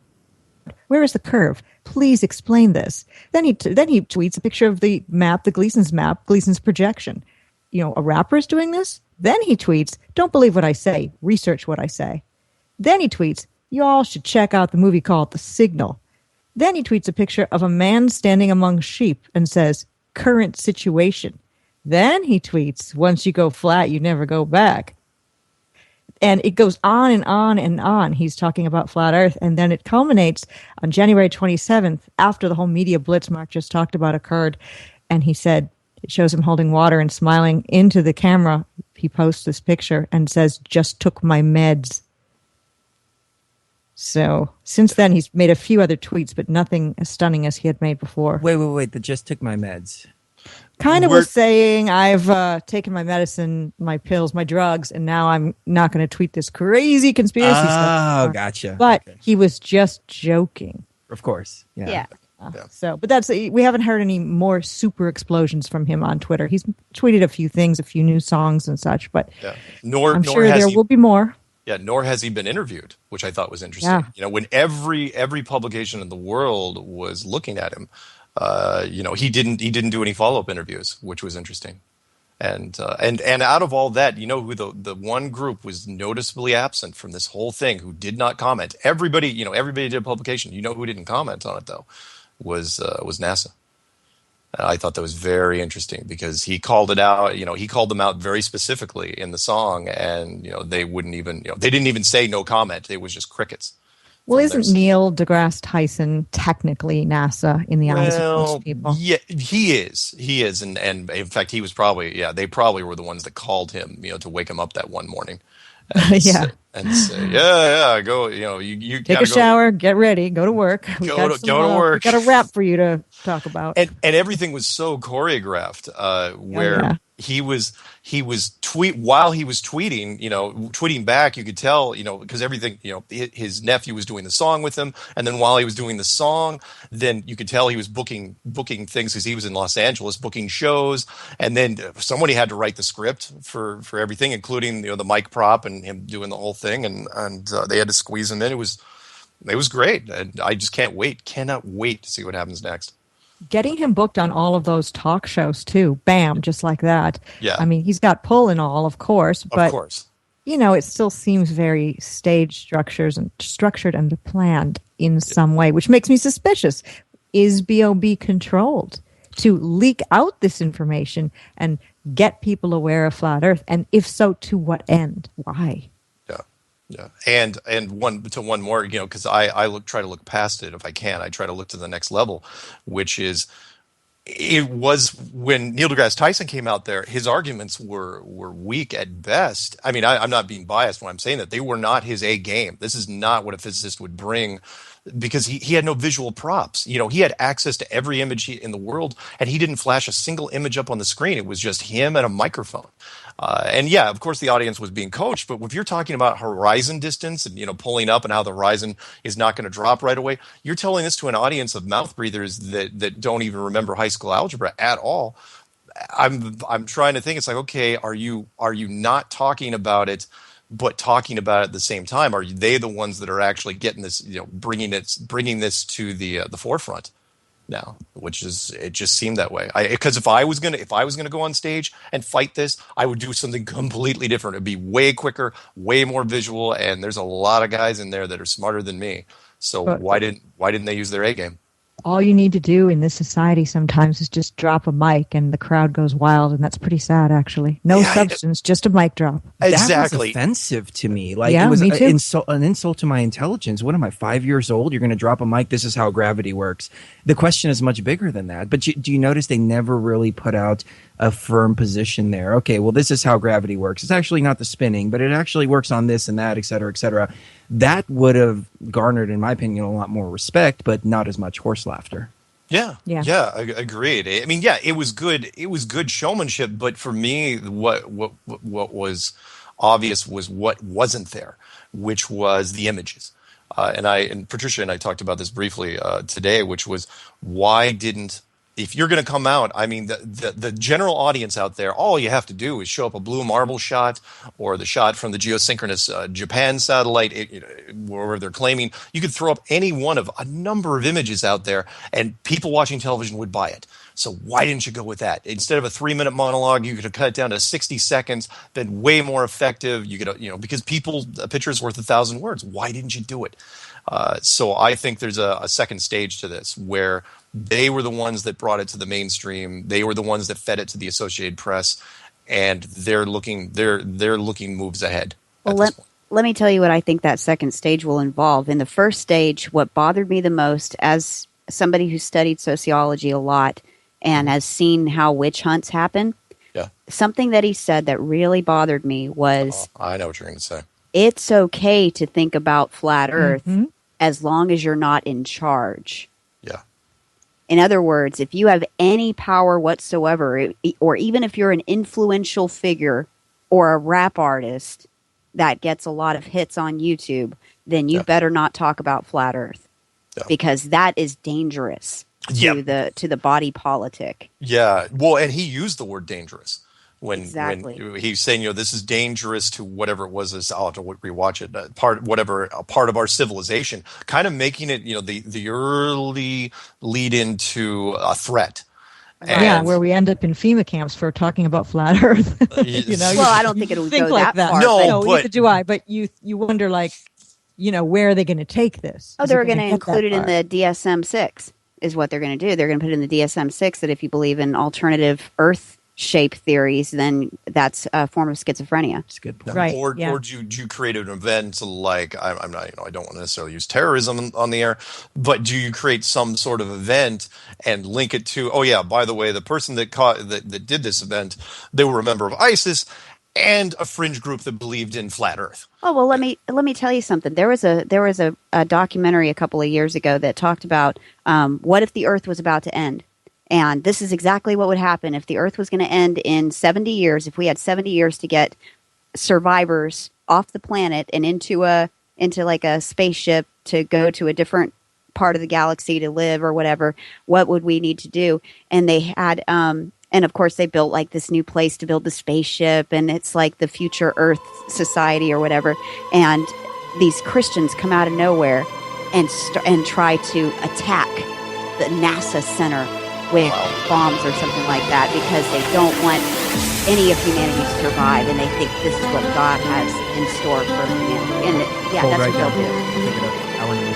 Where is the curve? Please explain this. Then he tweets a picture of the map, the Gleason's map, Gleason's projection. A rapper is doing this? Then he tweets, don't believe what I say, research what I say. Then he tweets, you all should check out the movie called The Signal. Then he tweets a picture of a man standing among sheep and says, current situation. Then he tweets, once you go flat, you never go back. And it goes on and on and on. He's talking about flat Earth. And then it culminates on January 27th, after the whole media blitz Mark just talked about occurred. And he said, it shows him holding water and smiling into the camera. He posts this picture and says, just took my meds. So since then, he's made a few other tweets, but nothing as stunning as he had made before. Wait. That just took my meds. Kind of was saying, I've taken my medicine, my pills, my drugs, and now I'm not going to tweet this crazy conspiracy stuff. Oh, gotcha. But he was just joking. Of course. Yeah. So, but we haven't heard any more super explosions from him on Twitter. He's tweeted a few things, a few new songs and such, but I'm sure there will be more. Yeah, nor has he been interviewed, which I thought was interesting. Yeah. When every publication in the world was looking at him, he didn't do any follow-up interviews, which was interesting. And out of all that, who the one group was noticeably absent from this whole thing, who did not comment. Everybody did a publication. Who didn't comment on it though, was NASA. I thought that was very interesting because he called it out. He called them out very specifically in the song, and they wouldn't even. They didn't even say no comment. It was just crickets. Well, isn't Neil deGrasse Tyson technically NASA in the eyes of most people? Yeah, he is, and in fact, he was probably. Yeah, they probably were the ones that called him. To wake him up that one morning. And say, go. You take a shower, get ready, go to work. Go to work. We got a rap for you to talk about. And everything was so choreographed. He was while he was tweeting, tweeting back, you could tell, because everything, his nephew was doing the song with him. And then while he was doing the song, then you could tell he was booking things because he was in Los Angeles booking shows. And then somebody had to write the script for everything, including, the mic prop and him doing the whole thing. And they had to squeeze him in. It was great. And I just cannot wait to see what happens next. Getting him booked on all of those talk shows too, bam, just like that. Yeah. I mean, he's got pull and all, of course, but it still seems very structured and planned in some way, which makes me suspicious. Is BOB controlled to leak out this information and get people aware of flat Earth? And if so, to what end? Why? Yeah, and one more, because I try to look past it if I can. I try to look to the next level, which is, it was when Neil deGrasse Tyson came out there, his arguments were weak at best. I mean, I'm not being biased when I'm saying that. They were not his A game. This is not what a physicist would bring, because he had no visual props. He had access to every image in the world, and he didn't flash a single image up on the screen. It was just him and a microphone. And yeah, of course the audience was being coached, but if you're talking about horizon distance and, pulling up and how the horizon is not going to drop right away, you're telling this to an audience of mouth breathers that don't even remember high school algebra at all. I'm trying to think. It's like, okay, are you not talking about it, but talking about it at the same time? Are they the ones that are actually getting this, bringing this to the forefront? now, which is, it just seemed that way. Because if I was gonna go on stage and fight this, I would do something completely different. It'd be way quicker, way more visual, and there's a lot of guys in there that are smarter than me. So why didn't they use their A game? All you need to do in this society sometimes is just drop a mic and the crowd goes wild, and that's pretty sad, actually. No substance, just a mic drop. Exactly. That was offensive to me. Like, yeah, it was me too. an insult to my intelligence. What am I, 5 years old? You're going to drop a mic? This is how gravity works. The question is much bigger than that. But do you notice they never really put out a firm position there? Okay, well, this is how gravity works. It's actually not the spinning, but it actually works on this and that, et cetera, et cetera. That would have garnered, in my opinion, a lot more respect, but not as much horse laughter. Yeah, agreed. I mean, yeah, it was good. It was good showmanship, but for me, what was obvious was what wasn't there, which was the images. And Patricia and I talked about this briefly today, which was, why didn't, if you're going to come out, I mean, the general audience out there, all you have to do is show up a blue marble shot or the shot from the geosynchronous Japan satellite, where they're claiming. You could throw up any one of a number of images out there, and people watching television would buy it. So why didn't you go with that? Instead of a 3-minute monologue, you could have cut it down to 60 seconds, been way more effective. You could, because a picture is worth 1,000 words. Why didn't you do it? So I think there's a second stage to this, where they were the ones that brought it to the mainstream. They were the ones that fed it to the Associated Press, and they're looking moves ahead. Well, let me tell you what I think that second stage will involve. In the first stage, what bothered me the most, as somebody who studied sociology a lot and has seen how witch hunts happen, something that he said that really bothered me was, I know what you're going to say. It's okay to think about flat Earth as long as you're not in charge. Yeah. In other words, if you have any power whatsoever, or even if you're an influential figure or a rap artist that gets a lot of hits on YouTube, then you better not talk about flat Earth, because that is dangerous to the body politic. Yeah. Well, and he used the word dangerous. When he's saying, this is dangerous to whatever it was, I'll have to rewatch it, a part of our civilization, kind of making it, the early lead into a threat. And, where we end up in FEMA camps for talking about flat Earth. Well, I don't think it would go like that far. No, neither do I. But you wonder, where are they going to take this? Oh, they're going to include it in the DSM-6 is what they're going to do. They're going to put it in the DSM-6 that if you believe in alternative Earth shape theories, then that's a form of schizophrenia. That's a good point. Right. Or do you create an event like, I'm not, I don't want to necessarily use terrorism on the air, but do you create some sort of event and link it to, by the way, the person that did this event, they were a member of ISIS and a fringe group that believed in flat Earth. Oh, well, let me tell you something. There was a documentary a couple of years ago that talked about what if the Earth was about to end. And this is exactly what would happen if the Earth was going to end in 70 years, if we had 70 years to get survivors off the planet and into like a spaceship to go to a different part of the galaxy to live or whatever. What would we need to do? And they had, and of course they built like this new place to build the spaceship, and it's like the future Earth Society or whatever. And these Christians come out of nowhere and try to attack the NASA center with bombs or something like that, because they don't want any of humanity to survive, and they think this is what God has in store for humanity. And that's what they'll do. Pick it up. I want to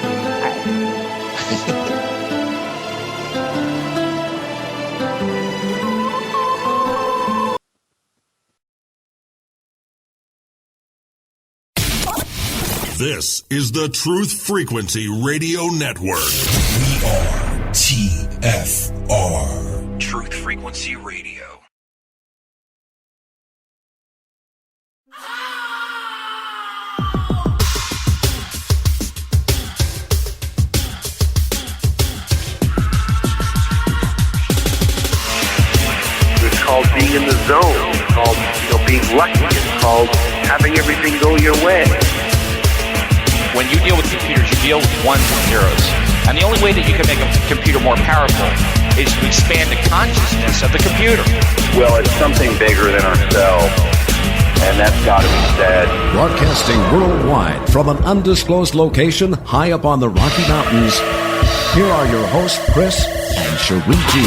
This is the Truth Frequency Radio Network. We are TFR. Truth Frequency Radio. It's called being in the zone. It's called being lucky. It's called having everything go your way. When you deal with computers, you deal with ones and zeros. And the only way that you can make a computer more powerful is to expand the consciousness of the computer. Well, it's something bigger than ourselves, and that's got to be said. Broadcasting worldwide from an undisclosed location high up on the Rocky Mountains, Here are your hosts, Chris and Sheree Gill.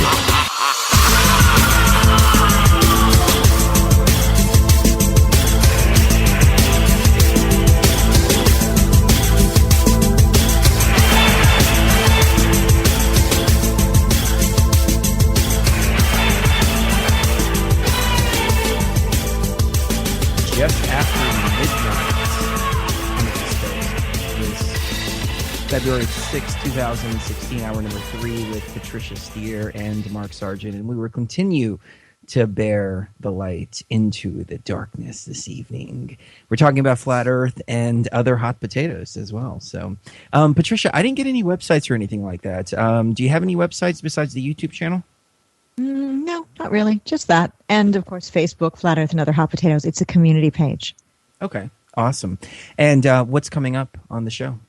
Just after midnight on the East Coast is February 6, 2016, hour number 3 with Patricia Steere and Mark Sargent, and we will continue to bear the light into the darkness this evening. We're talking about flat Earth and other hot potatoes as well. So, Patricia, I didn't get any websites or anything like that. Do you have any websites besides the YouTube channel? No, not really. Just that. And, of course, Facebook, Flat Earth and Other Hot Potatoes. It's a community page. Okay, awesome. And what's coming up on the show?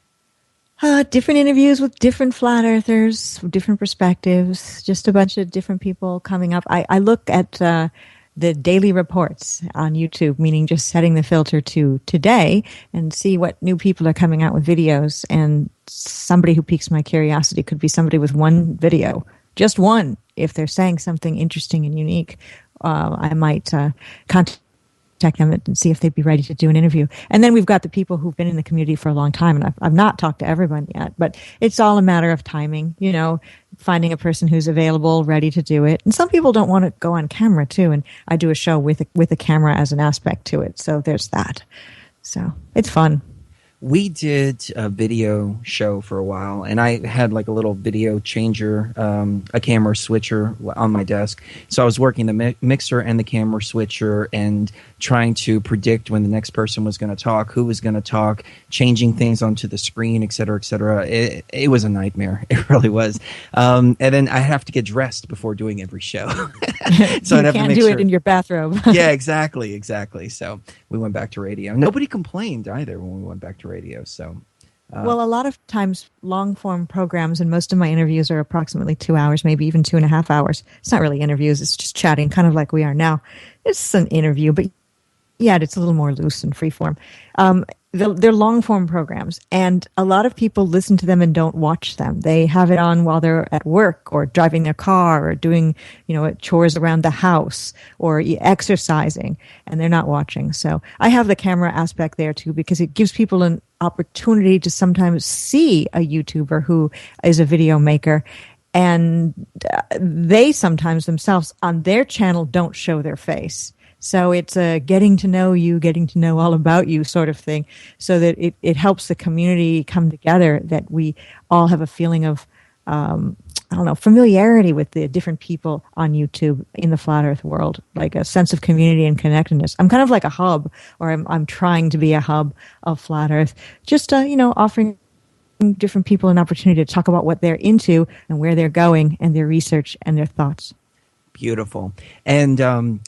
Different interviews with different flat earthers, different perspectives, just a bunch of different people coming up. I look at the daily reports on YouTube, meaning just setting the filter to today and see what new people are coming out with videos. And somebody who piques my curiosity could be somebody with one video, just one. If they're saying something interesting and unique, I might contact them and see if they'd be ready to do an interview. And then we've got the people who've been in the community for a long time, and I've not talked to everyone yet, but it's all a matter of timing, finding a person who's available, ready to do it. And some people don't want to go on camera too, and I do a show with a camera as an aspect to it, so there's that. So it's fun. We did a video show for a while, and I had like a little video changer, a camera switcher on my desk. So I was working the mixer and the camera switcher and trying to predict when the next person was going to talk, who was going to talk, changing things onto the screen, et cetera, et cetera. It was a nightmare. It really was. And then I have to get dressed before doing every show. So you can't do it in your bathrobe. Yeah, exactly. So we went back to radio. Nobody complained either when we went back to radio. So, well, a lot of times long form programs, and most of my interviews are approximately 2 hours, maybe even 2.5 hours. It's not really interviews. It's just chatting, kind of like we are now. It's an interview, but yeah, it's a little more loose and free form. They're long form programs, and a lot of people listen to them and don't watch them. They have it on while they're at work or driving their car or doing, chores around the house or exercising, and they're not watching. So I have the camera aspect there too, because it gives people an opportunity to sometimes see a YouTuber who is a video maker, and they sometimes themselves on their channel don't show their face. So it's a getting to know you, getting to know all about you sort of thing, so that it helps the community come together, that we all have a feeling of, familiarity with the different people on YouTube in the flat earth world, like a sense of community and connectedness. I'm kind of like a hub, or I'm trying to be a hub of flat earth, just, offering different people an opportunity to talk about what they're into and where they're going and their research and their thoughts. Beautiful. And,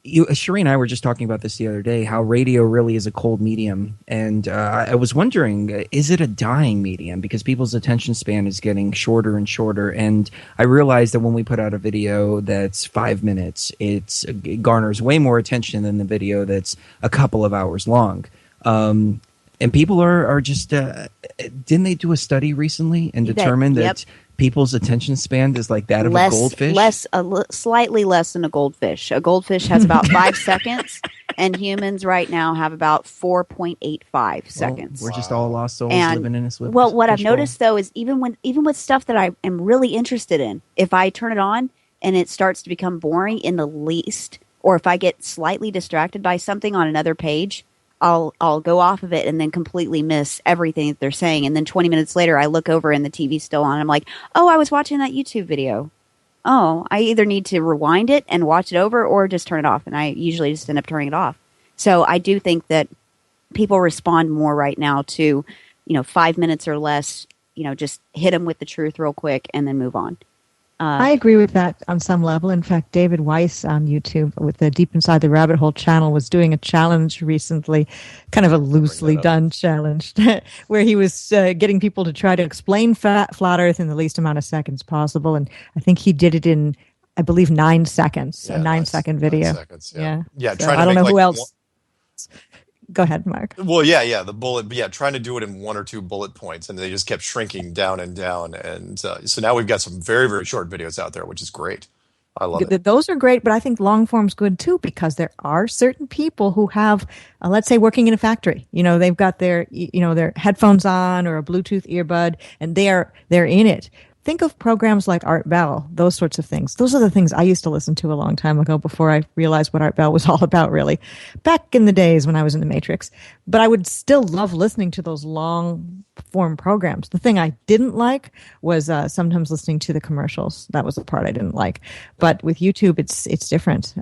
Sheree and I were just talking about this the other day, how radio really is a cold medium. And I was wondering, is it a dying medium? Because people's attention span is getting shorter and shorter. And I realized that when we put out a video that's 5 minutes, it garners way more attention than the video that's a couple of hours long. And people are just, didn't they do a study recently and determine that people's attention span is like that of a goldfish? Slightly less than a goldfish. A goldfish has about 5 seconds, and humans right now have about 4.85 seconds. We're just all lost souls living in this. Well, what I've noticed though is even with stuff that I am really interested in, if I turn it on and it starts to become boring in the least, or if I get slightly distracted by something on another page, I'll go off of it and then completely miss everything that they're saying. And then 20 minutes later, I look over and the TV's still on. I'm like, oh, I was watching that YouTube video. Oh, I either need to rewind it and watch it over or just turn it off. And I usually just end up turning it off. So I do think that people respond more right now to, 5 minutes or less, just hit them with the truth real quick and then move on. I agree with that on some level. In fact, David Weiss on YouTube with the Deep Inside the Rabbit Hole channel was doing a challenge recently, kind of a loosely done challenge, where he was getting people to try to explain flat Earth in the least amount of seconds possible. And I think he did it in, I believe, 9 seconds, a 9-second video. 9 seconds, yeah. So trying to I don't know make who else Go ahead, Mark. Well, yeah, the bullet, yeah, trying to do it in one or two bullet points, and they just kept shrinking down and down, and so now we've got some very, very short videos out there, which is great. I love it. Those are great, but I think long form's good too, because there are certain people who have, let's say, working in a factory. They've got their headphones on or a Bluetooth earbud, and they're in it. Think of programs like Art Bell, those sorts of things. Those are the things I used to listen to a long time ago before I realized what Art Bell was all about, really, back in the days when I was in the Matrix. But I would still love listening to those long form programs. The thing I didn't like was sometimes listening to the commercials. That was the part I didn't like. But with YouTube, it's different.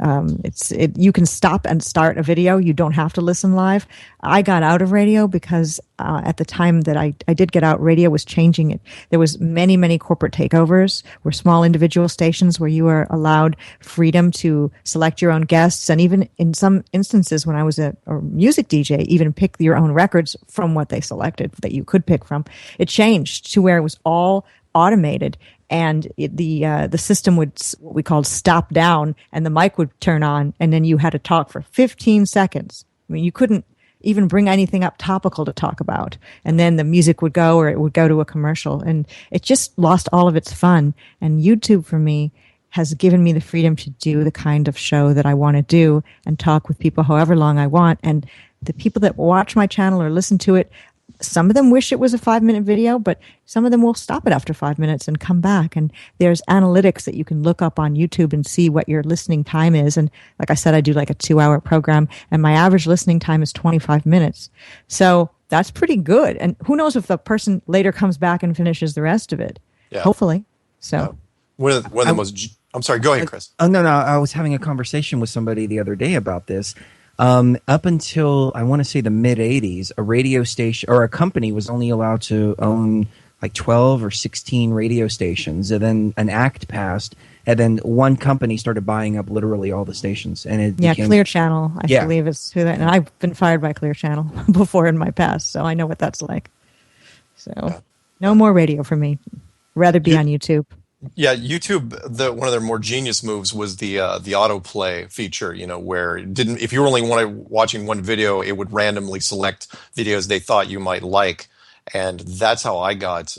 You can stop and start a video. You don't have to listen live. I got out of radio because at the time that I did get out, radio was changing it. There was many, many corporate takeovers, were small individual stations where you were allowed freedom to select your own guests, and even in some instances when I was a music DJ, even pick your own records from what they selected that you could pick from. It changed to where it was all automated, and the system would, what we called, stop down, and the mic would turn on, and then you had to talk for 15 seconds. I mean, you couldn't even bring anything up topical to talk about. And then the music would go, or it would go to a commercial, and it just lost all of its fun. And YouTube, for me, has given me the freedom to do the kind of show that I want to do and talk with people however long I want. And the people that watch my channel or listen to it, some of them wish it was a 5-minute video, but some of them will stop it after 5 minutes and come back. And there's analytics that you can look up on YouTube and see what your listening time is. And like I said, I do like a 2-hour program, and my average listening time is 25 minutes. So that's pretty good. And who knows if the person later comes back and finishes the rest of it. Yeah. Hopefully. So one of the most... I'm sorry, go ahead, Chris. No. I was having a conversation with somebody the other day about this. Up until, I want to say, the mid-'80s, a radio station or a company was only allowed to own like 12 or 16 radio stations. And then an act passed, and then one company started buying up literally all the stations. And it became, Clear Channel, I believe is who that. And I've been fired by Clear Channel before in my past, so I know what that's like. So no more radio for me. Rather be on YouTube. Yeah, YouTube. One of their more genius moves was the autoplay feature. Where if you were only watching one video, it would randomly select videos they thought you might like, and that's how I got.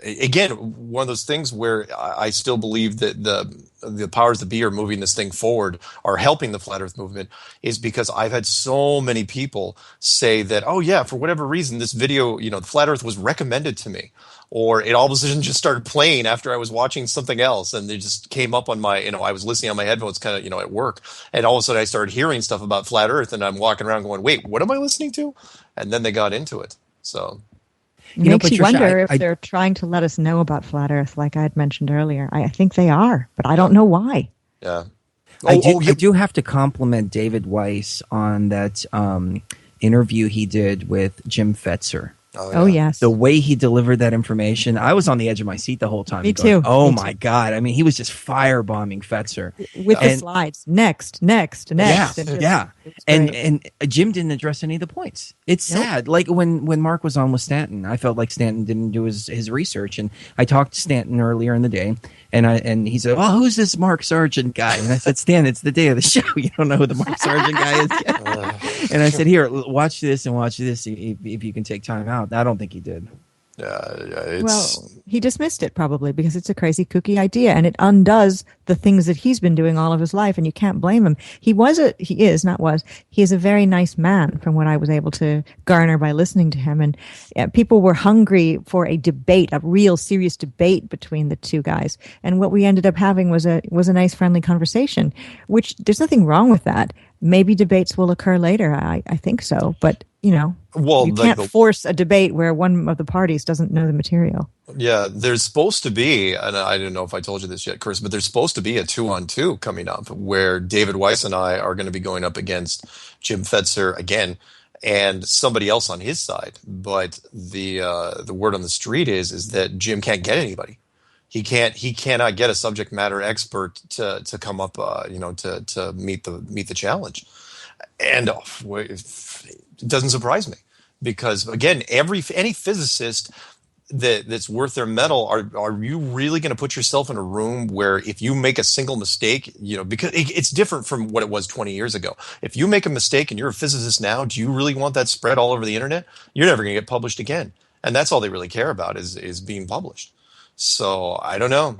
Again, one of those things where I still believe that the powers that be are moving this thing forward, are helping the flat Earth movement, is because I've had so many people say that, oh yeah, for whatever reason, this video, the flat Earth was recommended to me. Or it all of a sudden just started playing after I was watching something else, and they just came up on my, I was listening on my headphones kind of, at work, and all of a sudden I started hearing stuff about flat Earth, and I'm walking around going, wait, what am I listening to? And then they got into it. So it makes you wonder if they're trying to let us know about flat Earth, like I had mentioned earlier. I think they are, but I don't know why. Yeah. I do have to compliment David Weiss on that interview he did with Jim Fetzer. Oh, yes. The way he delivered that information, I was on the edge of my seat the whole time. Me too. Oh, my God. I mean, he was just firebombing Fetzer. With the slides. Next. Yeah. And Jim didn't address any of the points. It's sad. Like when Mark was on with Stanton, I felt like Stanton didn't do his research. And I talked to Stanton earlier in the day, and he said, well, who's this Mark Sargent guy? And I said, Stan, it's the day of the show. You don't know who the Mark Sargent guy is yet. And I said, here, watch this and watch this if you can take time out. I don't think he did. Well, he dismissed it probably because it's a crazy, kooky idea, and it undoes the things that he's been doing all of his life, and you can't blame him. He is a very nice man from what I was able to garner by listening to him, and people were hungry for a debate, a real serious debate between the two guys, and what we ended up having was a nice, friendly conversation, which there's nothing wrong with that. Maybe debates will occur later. I think so, but you can't force a debate where one of the parties doesn't know the material. Yeah, there's supposed to be, and I don't know if I told you this yet, Chris, but there's supposed to be a 2-on-2 coming up where David Weiss and I are going to be going up against Jim Fetzer again and somebody else on his side. But the word on the street is that Jim can't get anybody. He cannot get a subject matter expert to come up, to meet the challenge. And it doesn't surprise me because, again, any physicist, that's worth their metal, are you really going to put yourself in a room where if you make a single mistake, because it's different from what it was 20 years ago. If you make a mistake and you're a physicist now, do you really want that spread all over the internet? You're never going to get published again. And that's all they really care about is being published. So I don't know.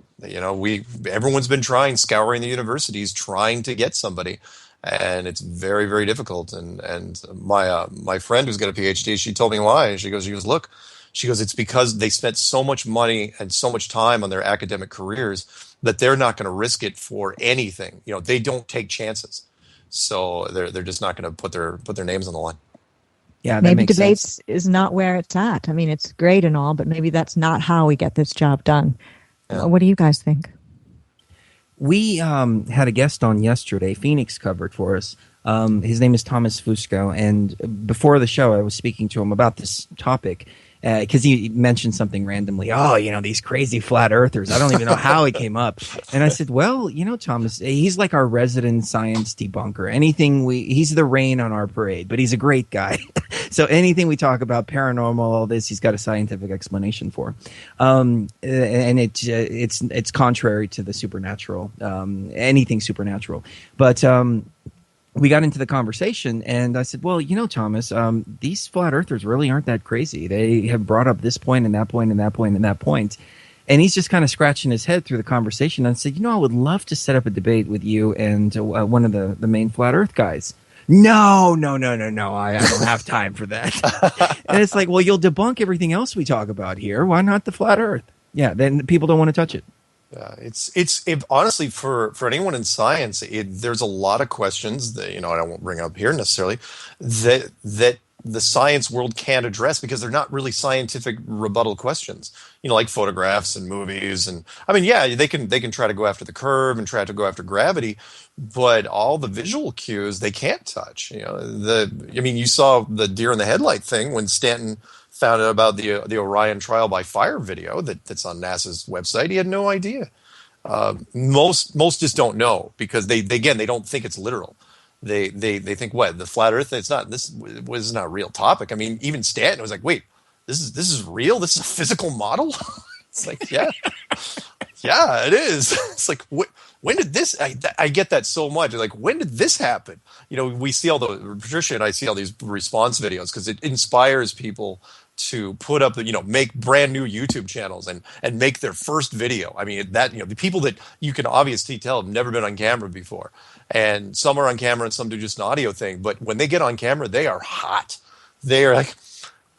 Everyone's been scouring the universities, trying to get somebody. And it's very, very difficult. And my friend who's got a PhD, she told me why. She goes, look, it's because they spent so much money and so much time on their academic careers that they're not going to risk it for anything. They don't take chances. So they're just not going to put their names on the line. Yeah, that maybe makes debates sense. is not where it's at. I mean, it's great and all, but maybe that's not how we get this job done. Yeah. What do you guys think? We had a guest on yesterday, Phoenix covered for us. His name is Thomas Fusco, and before the show I was speaking to him about this topic because he mentioned something randomly. Oh, these crazy flat earthers. I don't even know how he came up. And I said, well, Thomas, he's like our resident science debunker. He's the rain on our parade, but he's a great guy. So anything we talk about, paranormal, all this, he's got a scientific explanation for. And it's contrary to the supernatural, anything supernatural. But we got into the conversation, and I said, well, Thomas, these flat earthers really aren't that crazy. They have brought up this point and that point and that point and that point. And he's just kind of scratching his head through the conversation and said, I would love to set up a debate with you and one of the main flat earth guys. No, I don't have time for that. And it's like, well, you'll debunk everything else we talk about here. Why not the flat earth? Yeah, then people don't want to touch it. Yeah, it's honestly for anyone in science, there's a lot of questions that I won't bring up here necessarily that the science world can't address because they're not really scientific rebuttal questions. Like photographs and movies, and I mean, yeah, they can try to go after the curve and try to go after gravity, but all the visual cues they can't touch. You saw the deer in the headlight thing when Stanton found out about the Orion trial by fire video that's on NASA's website. He had no idea. Most just don't know because they don't think it's literal. They think what the flat Earth. It's not. This was not a real topic. I mean, even Stanton was like, wait, this is real. This is a physical model. It's like, yeah, it is. It's like when did this? I get that so much. Like, when did this happen? We see Patricia and I see all these response videos because it inspires people to put up, make brand new YouTube channels and make their first video. I mean, the people that you can obviously tell have never been on camera before, and some are on camera and some do just an audio thing. But when they get on camera, they are hot. They are like,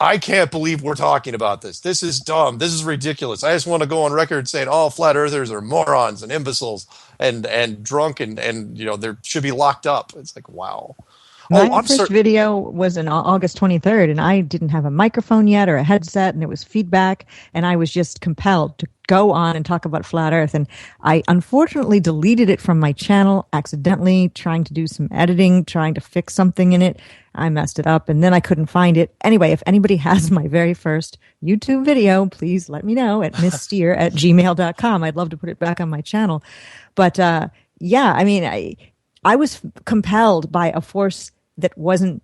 I can't believe we're talking about this. This is dumb. This is ridiculous. I just want to go on record saying all flat earthers are morons and imbeciles and drunk and they should be locked up. It's like, wow. My first video was on August 23rd, and I didn't have a microphone yet or a headset, and it was feedback, and I was just compelled to go on and talk about flat Earth. And I unfortunately deleted it from my channel accidentally, trying to do some editing, trying to fix something in it. I messed it up, and then I couldn't find it. Anyway, if anybody has my very first YouTube video, please let me know at mssteere@gmail.com. I'd love to put it back on my channel. But yeah, I mean, I was compelled by a force that wasn't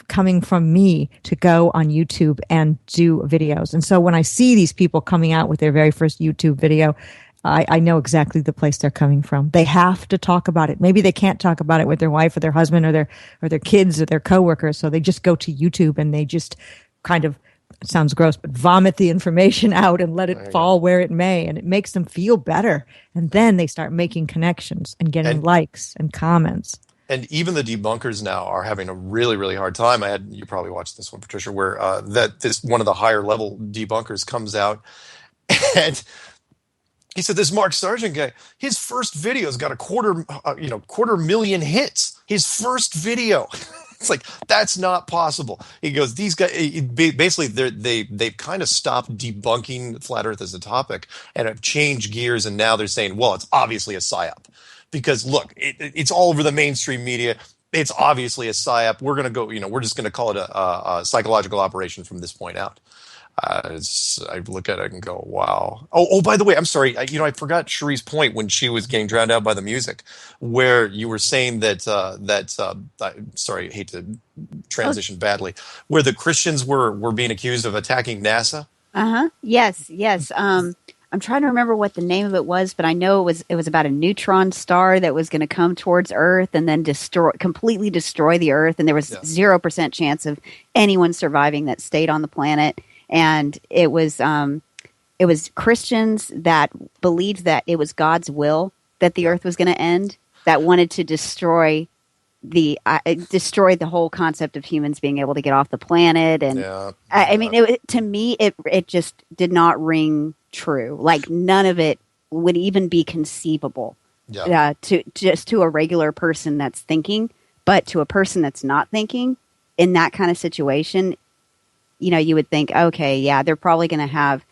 coming from me to go on YouTube and do videos. And so when I see these people coming out with their very first YouTube video, I know exactly the place they're coming from. They have to talk about it. Maybe they can't talk about it with their wife or their husband or their kids or their coworkers. So they just go to YouTube and they just kind of, it sounds gross, but vomit the information out and let it fall where it may. And it makes them feel better. And then they start making connections and getting likes and comments. And even the debunkers now are having a really, really hard time. You probably watched this one, Patricia, where this one of the higher level debunkers comes out and he said, this Mark Sargent guy, his first video's got a quarter million hits. His first video. It's like, that's not possible. He goes, these guys, basically, they've kind of stopped debunking flat Earth as a topic and have changed gears. And now they're saying, well, it's obviously a psyop. Because look, it's all over the mainstream media. It's obviously a psyop. We're going to go, we're just going to call it a psychological operation from this point out. I look at it and go, wow. Oh, by the way, I'm sorry. I forgot Sheree's point when she was getting drowned out by the music, where you were saying that sorry, I hate to transition badly, where the Christians were being accused of attacking NASA. Yes. I'm trying to remember what the name of it was, but I know it was about a neutron star that was going to come towards Earth and then completely destroy the Earth, and there was 0% chance of anyone surviving that stayed on the planet. And it was Christians that believed that it was God's will that the Earth was going to end, that wanted to destroy the whole concept of humans being able to get off the planet. And I mean, to me, it just did not ring true. Like, none of it would even be conceivable to a regular person that's thinking. But to a person that's not thinking, in that kind of situation, you would think, okay, yeah, they're probably going to have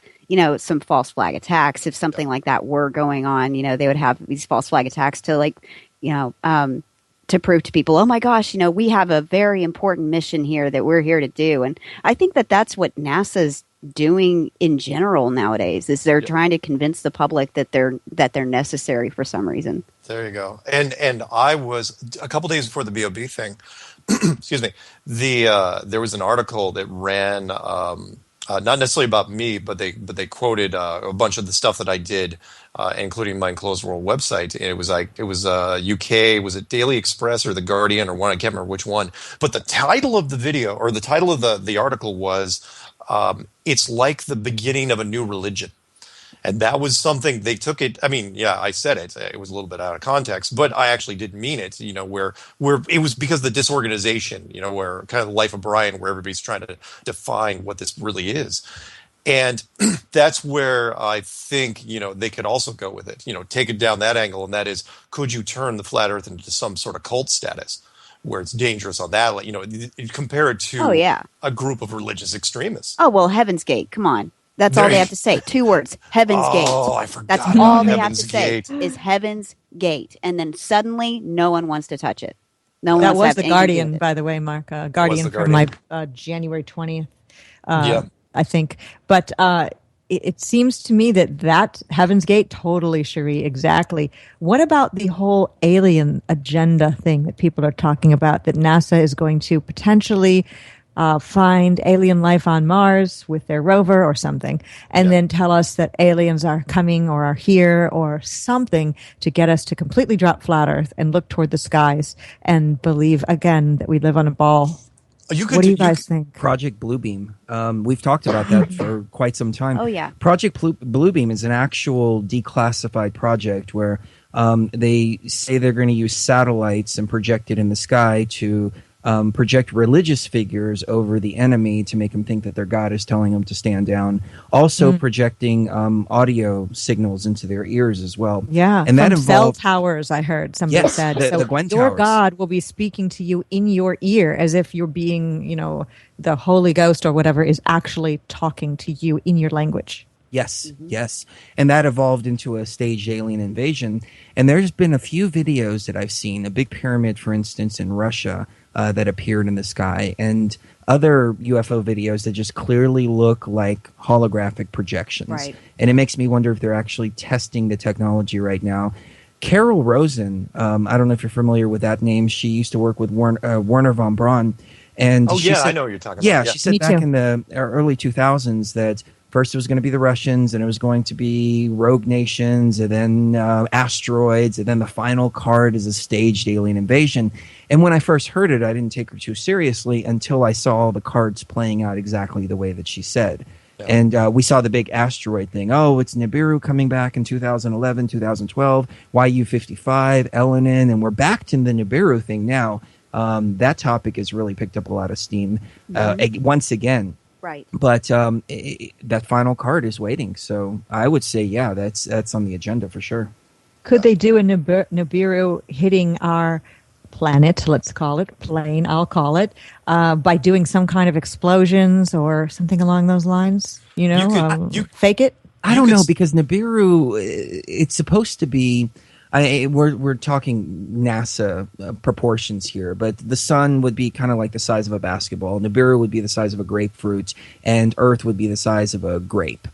some false flag attacks. If something like that were going on, they would have these false flag attacks to to prove to people, oh my gosh, we have a very important mission here that we're here to do. And I think that that's what NASA's doing in general nowadays, is they're trying to convince the public that they're necessary for some reason. There you go. And I was, a couple days before the BOB thing, excuse me, there was an article that ran, not necessarily about me, but they quoted a bunch of the stuff that I did, including my Enclosed World website. And it was UK, was it Daily Express or The Guardian or one? I can't remember which one. But the title of the video, or the title of the article was, "It's like the beginning of a new religion." And that was something they took it. I mean, yeah, I said it. It was a little bit out of context, but I actually did mean it. Where it was because of the disorganization. Where kind of the life of Brian, where everybody's trying to define what this really is, and that's where I think they could also go with it. Take it down that angle, and that is, could you turn the flat Earth into some sort of cult status, where it's dangerous on that? Compare it to a group of religious extremists. Oh well, Heaven's Gate. Come on. That's all they have to say. 2 words. Heaven's Gate. Oh, I forgot. That's all they have to Gate. say is Heaven's Gate. And then suddenly, no one wants to touch it. No one that wants was to the Guardian, by the way, Mark. Guardian from my January 20th, I think. But it seems to me that Heaven's Gate, totally, Sheree, exactly. What about the whole alien agenda thing that people are talking about, that NASA is going to potentially find alien life on Mars with their rover or something, and then tell us that aliens are coming or are here or something to get us to completely drop flat Earth and look toward the skies and believe again that we live on a ball? What do you guys think? Project Bluebeam. We've talked about that for quite some time. Oh, yeah. Project Bluebeam is an actual declassified project where they say they're going to use satellites and project it in the sky to project religious figures over the enemy to make them think that their God is telling them to stand down. Also projecting audio signals into their ears as well. Yeah, and that involved cell towers, I heard somebody said. The Gwen your towers. God will be speaking to you in your ear as if you're being, the Holy Ghost or whatever is actually talking to you in your language. Yes, yes. And that evolved into a staged alien invasion. And there's been a few videos that I've seen, a big pyramid, for instance, in Russia, that appeared in the sky, and other UFO videos that just clearly look like holographic projections. Right. And it makes me wonder if they're actually testing the technology right now. Carol Rosen, I don't know if you're familiar with that name. She used to work with Werner von Braun. And said, I know what you're talking about. Yeah, she said back in the early 2000s that first it was going to be the Russians, and it was going to be rogue nations, and then asteroids, and then the final card is a staged alien invasion. And when I first heard it, I didn't take her too seriously until I saw the cards playing out exactly the way that she said. Yeah. And we saw the big asteroid thing. Oh, it's Nibiru coming back in 2011, 2012, YU-55, Elenin, and we're back to the Nibiru thing now. That topic has really picked up a lot of steam once again. Right. But that final card is waiting. So I would say, that's on the agenda for sure. Could they do a Nibiru hitting our planet, let's call it, plane, I'll call it, by doing some kind of explosions or something along those lines? Fake it? I don't know, because Nibiru, it's supposed to be... we're talking NASA proportions here, but the sun would be kind of like the size of a basketball. Nibiru would be the size of a grapefruit, and Earth would be the size of a grape.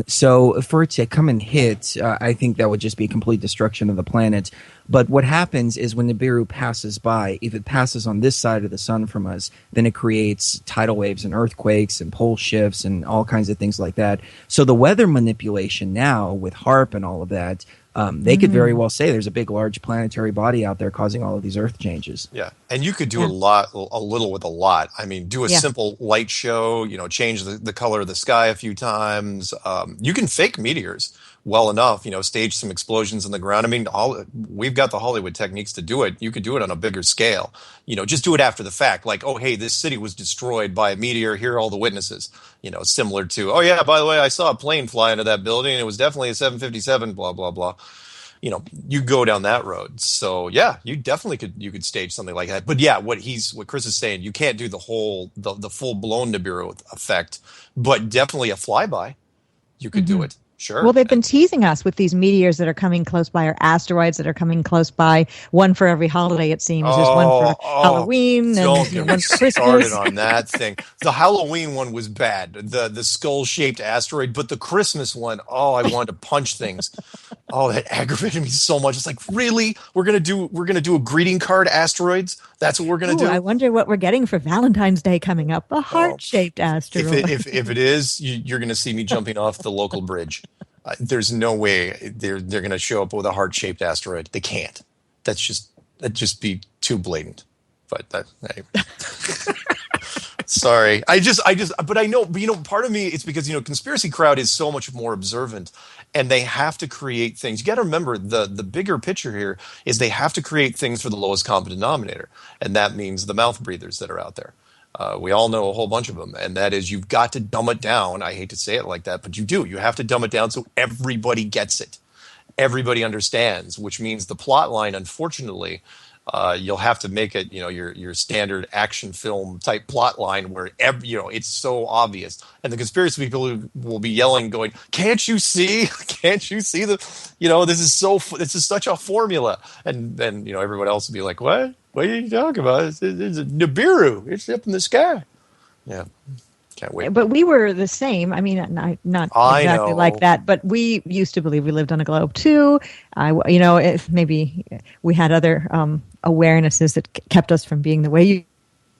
So for it to come and hit, I think that would just be complete destruction of the planet. But what happens is when Nibiru passes by, if it passes on this side of the sun from us, then it creates tidal waves and earthquakes and pole shifts and all kinds of things like that. So the weather manipulation now with HAARP and all of that, they could very well say there's a big, large planetary body out there causing all of these earth changes. Yeah, and you could do a little with a lot. I mean, do a simple light show, change the color of the sky a few times. You can fake meteors well enough, stage some explosions in the ground. I mean, we've got the Hollywood techniques to do it. You could do it on a bigger scale. Just do it after the fact. Like, oh, hey, this city was destroyed by a meteor. Here are all the witnesses. Similar to, oh, yeah, by the way, I saw a plane fly into that building. It was definitely a 757, blah, blah, blah. You go down that road. So yeah, you definitely could stage something like that. But yeah, what Chris is saying, you can't do the full blown Nibiru effect, but definitely a flyby. You could do it. Sure. Well, they've been teasing us with these meteors that are coming close by, or asteroids that are coming close by. One for every holiday, it seems. There's one for Halloween and don't get one me for Christmas. started on that thing. The Halloween one was bad, the skull-shaped asteroid, but the Christmas one, I wanted to punch things. That aggravated me so much. It's like, really? We're gonna do a greeting card asteroids? That's what we're gonna do? I wonder what we're getting for Valentine's Day coming up. A heart-shaped asteroid. If it is, you're gonna see me jumping off the local bridge. There's no way they're going to show up with a heart-shaped asteroid. They can't. That'd just be too blatant. But sorry. But I know, part of me, it's because, conspiracy crowd is so much more observant, and they have to create things. You got to remember the bigger picture here is they have to create things for the lowest common denominator. And that means the mouth breathers that are out there. We all know a whole bunch of them, and that is you've got to dumb it down. I hate to say it like that, but you do. You have to dumb it down so everybody gets it. Everybody understands, which means the plot line, unfortunately, you'll have to make it, your standard action film type plot line where it's so obvious, and the conspiracy people will be yelling, going, "Can't you see? Can't you see this is such a formula?" And then everyone else will be like, "What? What are you talking about? It's a Nibiru. It's up in the sky." Yeah. Can't wait. But we were the same. I mean, not exactly like that, but we used to believe we lived on a globe too. If maybe we had other awarenesses that kept us from being the way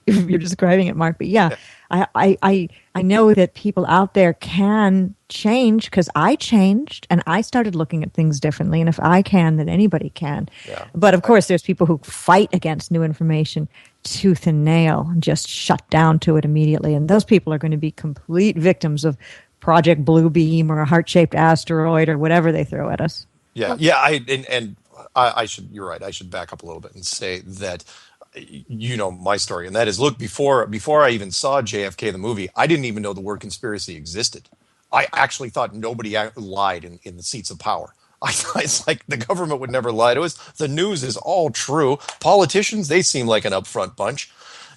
you're describing it, Mark. But yeah. I know that people out there can change, because I changed and I started looking at things differently. And if I can, then anybody can. Yeah. But of course, there's people who fight against new information tooth and nail and just shut down to it immediately. And those people are going to be complete victims of Project Blue Beam or a heart-shaped asteroid or whatever they throw at us. Yeah. Yeah. I should, you're right. I should back up a little bit and say that, my story, and that is, look, before I even saw JFK the movie, I didn't even know the word conspiracy existed. I actually thought nobody lied in the seats of power. I thought it's like the government would never lie to us. The news is all true. Politicians, they seem like an upfront bunch.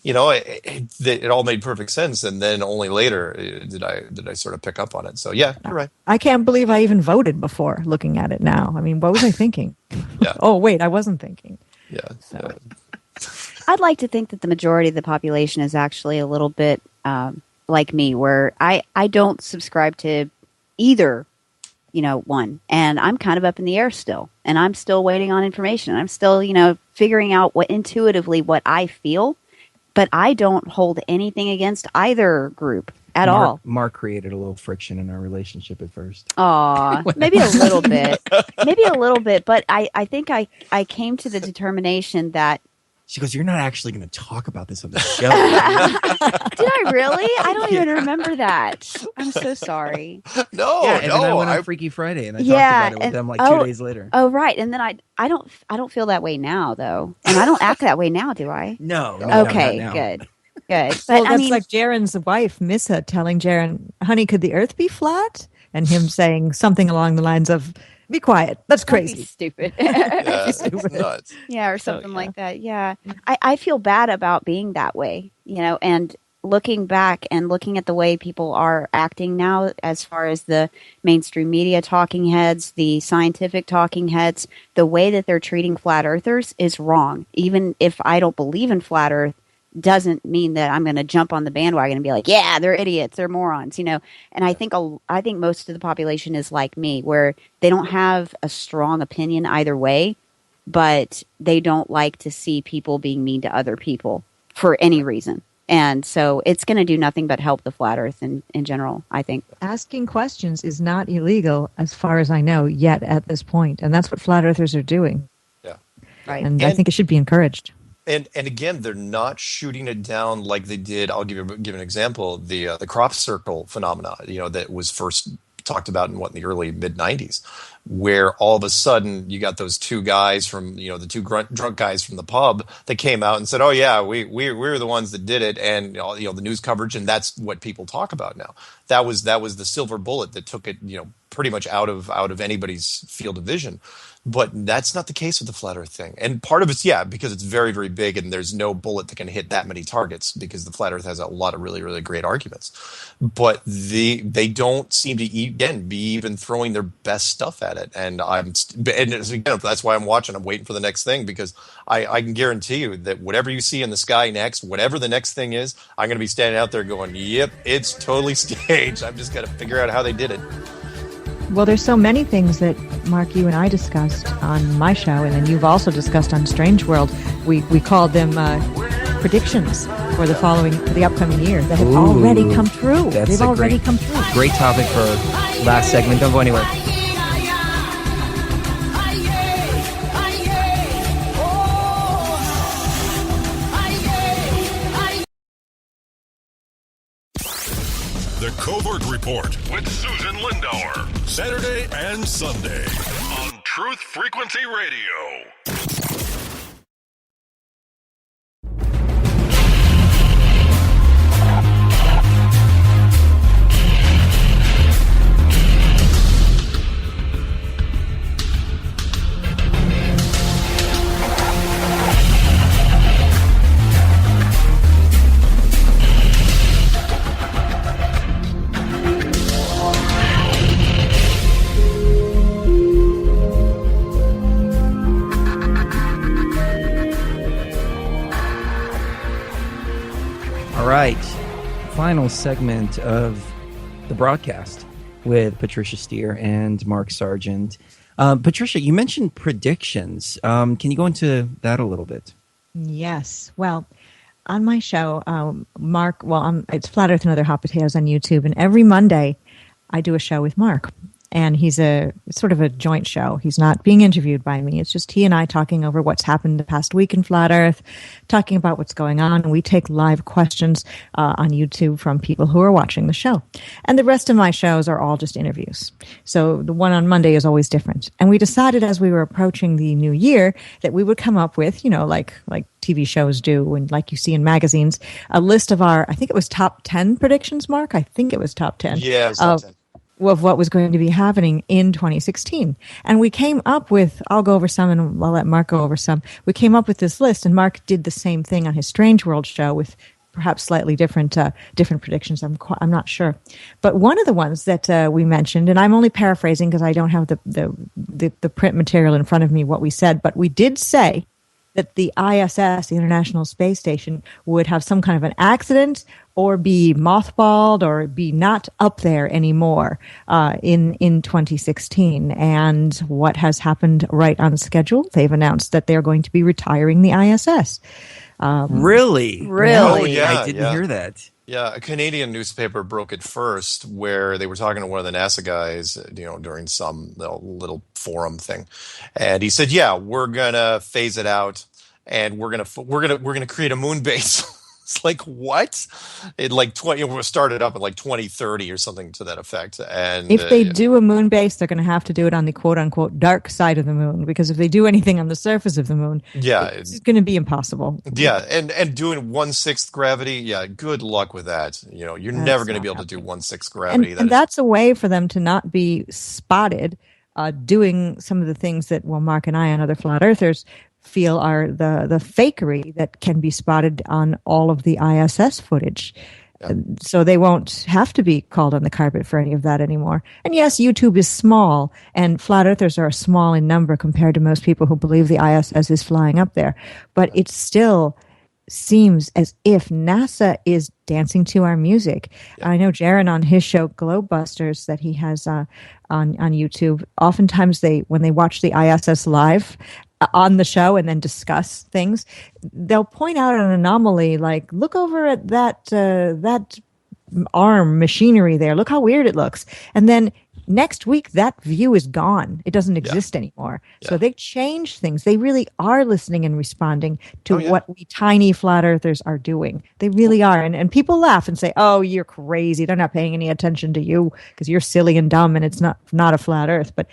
It all made perfect sense, and then only later did I sort of pick up on it. So yeah, you're right. I can't believe I even voted before looking at it now. I mean, what was I thinking? Yeah. Oh wait, I wasn't thinking. Yeah. So. I'd like to think that the majority of the population is actually a little bit like me, where I don't subscribe to either, one. And I'm kind of up in the air still. And I'm still waiting on information. I'm still, figuring out intuitively what I feel. But I don't hold anything against either group at all. Mark created a little friction in our relationship at first. Aw, maybe a little bit. But I think I came to the determination that she goes, "You're not actually going to talk about this on the show." Did I really? I don't even remember that. I'm so sorry. No, and then I went on Freaky Friday and I talked about it with them like 2 days later. Oh, right. And then I don't feel that way now, though. And I don't act that way now, do I? No. Okay, not now. Good. But that's like Jaren's wife, Missa, telling Jaren, "Honey, could the earth be flat?" And him saying something along the lines of, "Be quiet. That's crazy." Stupid. Yeah, stupid. Nuts. Yeah, or something like that. Yeah. I feel bad about being that way, and looking back and looking at the way people are acting now, as far as the mainstream media talking heads, the scientific talking heads, the way that they're treating flat earthers is wrong. Even if I don't believe in flat earth, doesn't mean that I'm going to jump on the bandwagon and be like, yeah, they're idiots, they're morons, And I think most of the population is like me, where they don't have a strong opinion either way, but they don't like to see people being mean to other people for any reason. And so it's going to do nothing but help the flat earth in general, I think. Asking questions is not illegal, as far as I know, yet at this point. And that's what flat earthers are doing. Yeah. Right. And I think it should be encouraged. And again, they're not shooting it down like they did. I'll give an example. The crop circle phenomena, that was first talked about in the early mid 90s, where all of a sudden you got those two guys from the two drunk guys from the pub that came out and said, "Oh yeah, we're the ones that did it," and the news coverage, and that's what people talk about now. That was the silver bullet that took it pretty much out of anybody's field of vision. But that's not the case with the flat earth thing. And part of it's, because it's very, very big and there's no bullet that can hit that many targets, because the flat earth has a lot of really, really great arguments. But they don't seem to, be even throwing their best stuff at it. And again, that's why I'm watching. I'm waiting for the next thing, because I can guarantee you that whatever you see in the sky next, whatever the next thing is, I'm going to be standing out there going, yep, it's totally staged. I've just got to figure out how they did it. Well, there's so many things that, Mark, you and I discussed on my show, and then you've also discussed on Strange World. We called them predictions for the upcoming year that have already come true. They've already come true. Great topic for last segment. Don't go anywhere. The Covert Report with Susan Lindauer. Saturday and Sunday on Truth Frequency Radio. Right, final segment of the broadcast with Patricia Steere and Mark Sargent. Patricia, you mentioned predictions. Can you go into that a little bit? Yes. Well, on my show, Mark, it's Flat Earth and Other Hot Potatoes on YouTube, and every Monday I do a show with Mark. And it's sort of a joint show. He's not being interviewed by me. It's just he and I talking over what's happened the past week in Flat Earth, talking about what's going on. And we take live questions on YouTube from people who are watching the show. And the rest of my shows are all just interviews. So the one on Monday is always different. And we decided as we were approaching the new year that we would come up with, like TV shows do and like you see in magazines, a list of I think it was top 10 predictions, Mark. I think it was top 10. Yeah, it's top 10. Of what was going to be happening in 2016. And we came up with, I'll go over some and I'll let Mark go over some. We came up with this list, and Mark did the same thing on his Strange World show with perhaps slightly different predictions. I'm not sure. But one of the ones that we mentioned, and I'm only paraphrasing because I don't have the print material in front of me, what we said, but we did say that the ISS, the International Space Station, would have some kind of an accident or be mothballed or be not up there anymore in 2016. And what has happened right on schedule? They've announced that they're going to be retiring the ISS. Really? Oh, yeah, I didn't hear that. Yeah, a Canadian newspaper broke it first, where they were talking to one of the NASA guys, during some little forum thing, and he said, "Yeah, we're gonna phase it out, and we're gonna create a moon base." It's like, what? It we'll start it up at 2030 or something to that effect. And if they do a moon base, they're going to have to do it on the quote unquote dark side of the moon, because if they do anything on the surface of the moon, it's going to be impossible. Yeah, and doing 1/6 gravity, yeah, good luck with that. You're never going to be able to do 1/6 gravity. And that's a way for them to not be spotted doing some of the things that Mark and I and other flat earthers feel are the fakery that can be spotted on all of the ISS footage. Yeah. So they won't have to be called on the carpet for any of that anymore. And yes, YouTube is small, and flat earthers are small in number compared to most people who believe the ISS is flying up there. But it's still seems as if NASA is dancing to our music. Yeah. I know Jaron on his show Globebusters that he has on YouTube. Oftentimes when they watch the ISS live on the show and then discuss things, they'll point out an anomaly, like look over at that arm machinery there. Look how weird it looks. And then next week, that view is gone. It doesn't exist anymore. Yeah. So they change things. They really are listening and responding to what we tiny flat earthers are doing. They really are. And people laugh and say, oh, you're crazy. They're not paying any attention to you because you're silly and dumb and it's not a flat earth. But,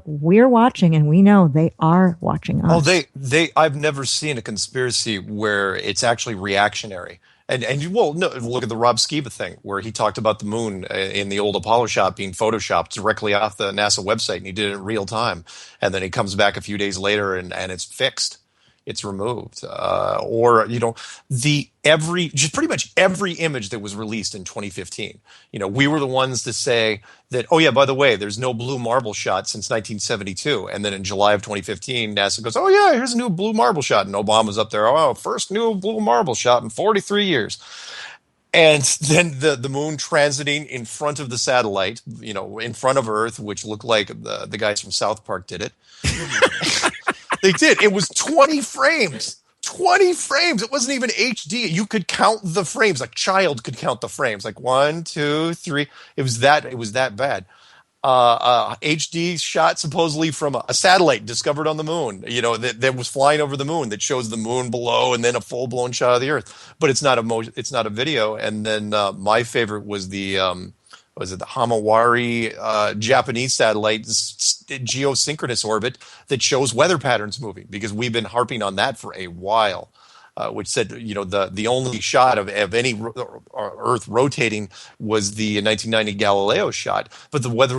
we're watching and we know they are watching us. Oh, I've never seen a conspiracy where it's actually reactionary. And look at the Rob Skiba thing where he talked about the moon in the old Apollo shot being photoshopped directly off the NASA website, and he did it in real time. And then he comes back a few days later and it's fixed. It's removed. Just pretty much every image that was released in 2015. We were the ones to say that, oh yeah, by the way, there's no blue marble shot since 1972. And then in July of 2015, NASA goes, oh yeah, here's a new blue marble shot. And Obama's up there, first new blue marble shot in 43 years. And then the moon transiting in front of the satellite, in front of Earth, which looked like the guys from South Park did it. They did. It was 20 frames. 20 frames. It wasn't even HD. You could count the frames. Like child could count the frames. Like 1, 2, 3. It was that bad. HD shot supposedly from a satellite discovered on the moon. That was flying over the moon that shows the moon below and then a full blown shot of the Earth. But it's not a video. And then my favorite was the Hamawari Japanese satellite geosynchronous orbit that shows weather patterns moving, because we've been harping on that for a while, which said, the only shot of any Earth rotating was the 1990 Galileo shot, but the weather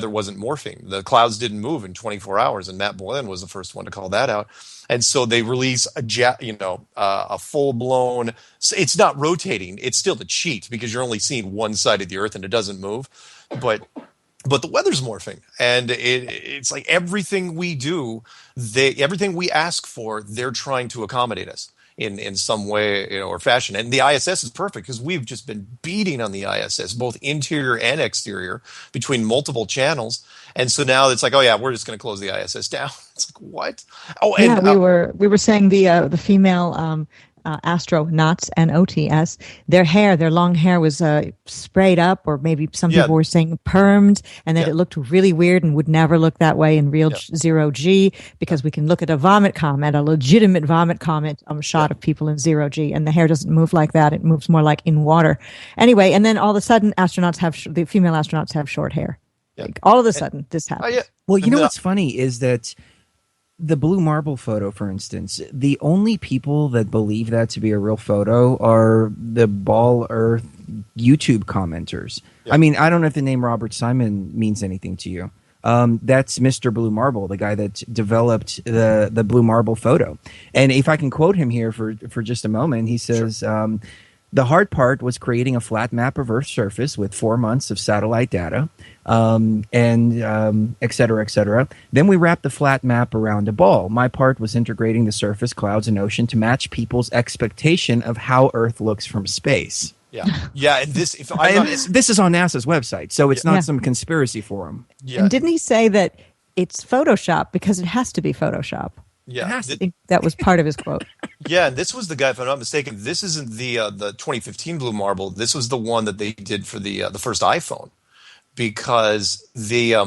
wasn't morphing. The clouds didn't move in 24 hours, and Matt Boylan was the first one to call that out. And so they release a full blown. It's not rotating. It's still the cheat because you're only seeing one side of the Earth and it doesn't move. But the weather's morphing, and it's like everything we do, everything we ask for, they're trying to accommodate us in some way, or fashion. And the ISS is perfect because we've just been beating on the ISS, both interior and exterior, between multiple channels. And so now it's like, oh yeah, we're just going to close the ISS down. It's like, what? Oh, and we were saying the female astronauts and OTS, their long hair was sprayed up, or maybe some people were saying permed, and that it looked really weird and would never look that way in real zero G, because we can look at a legitimate vomit comet shot of people in zero G, and the hair doesn't move like that. It moves more like in water. Anyway, and then all of a sudden, the female astronauts have short hair. Yeah. Like, all of a sudden, this happens. Well, what's funny is that the blue marble photo, for instance, the only people that believe that to be a real photo are the Ball Earth YouTube commenters. Yeah. I mean, I don't know if the name Robert Simon means anything to you. That's Mr. Blue Marble, the guy that developed the blue marble photo. And if I can quote him here for just a moment, he says, the hard part was creating a flat map of Earth's surface with 4 months of satellite data, and et cetera, et cetera. Then we wrapped the flat map around a ball. My part was integrating the surface, clouds, and ocean to match people's expectation of how Earth looks from space. Yeah, and this is on NASA's website, so it's not some conspiracy forum. Yeah. And didn't he say that it's Photoshop because it has to be Photoshop? Yeah, I think that was part of his quote. Yeah, and this was the guy, if I'm not mistaken. This isn't the 2015 blue marble. This was the one that they did for the first iPhone, because there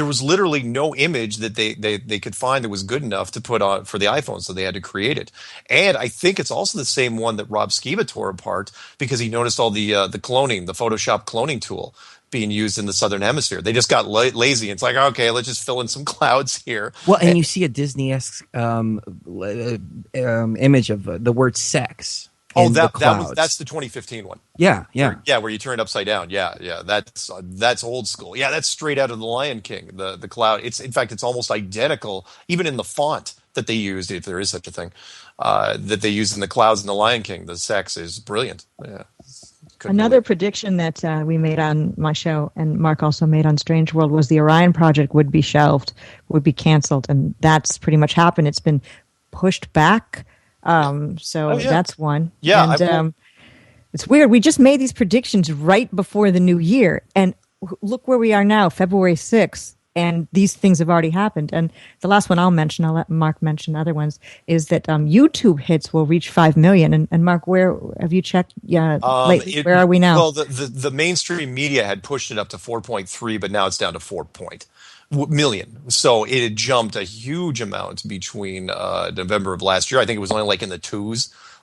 was literally no image that they could find that was good enough to put on for the iPhone, so they had to create it. And I think it's also the same one that Rob Skiba tore apart, because he noticed all the cloning, the Photoshop cloning tool being used in the southern hemisphere. They just got lazy. It's like, okay, let's just fill in some clouds here. Well, and you see a Disney-esque image of the word sex. Oh, that's the 2015 one. Yeah. Where you turn it upside down. Yeah. That's old school. Yeah, that's straight out of The Lion King. The cloud. It's almost identical, even in the font that they used, if there is such a thing, that they used in the clouds in The Lion King. The sex is brilliant. Yeah. Another prediction that we made on my show, and Mark also made on Strange World, was the Orion project would be shelved, would be canceled, and that's pretty much happened. It's been pushed back. That's one. Yeah, and it's weird. We just made these predictions right before the new year, and look where we are now, February 6th. And these things have already happened. And the last one I'll mention, I'll let Mark mention other ones, is that YouTube hits will reach 5 million. And Mark, where have you checked? Yeah, lately, where are we now? Well, the mainstream media had pushed it up to 4.3, but now it's down to 4 million. So it had jumped a huge amount between November of last year. I think it was only like in the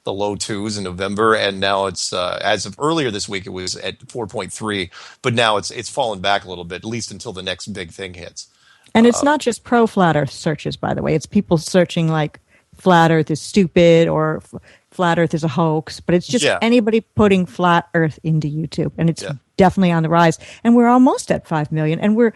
low twos in November, and now it's as of earlier this week it was at 4.3, but now it's fallen back a little bit, at least until the next big thing hits. And it's not just pro flat Earth searches, by the way. It's people searching like flat Earth is stupid or flat Earth is a hoax, but it's just anybody putting flat Earth into YouTube, and it's definitely on the rise. And we're almost at 5 million, and we're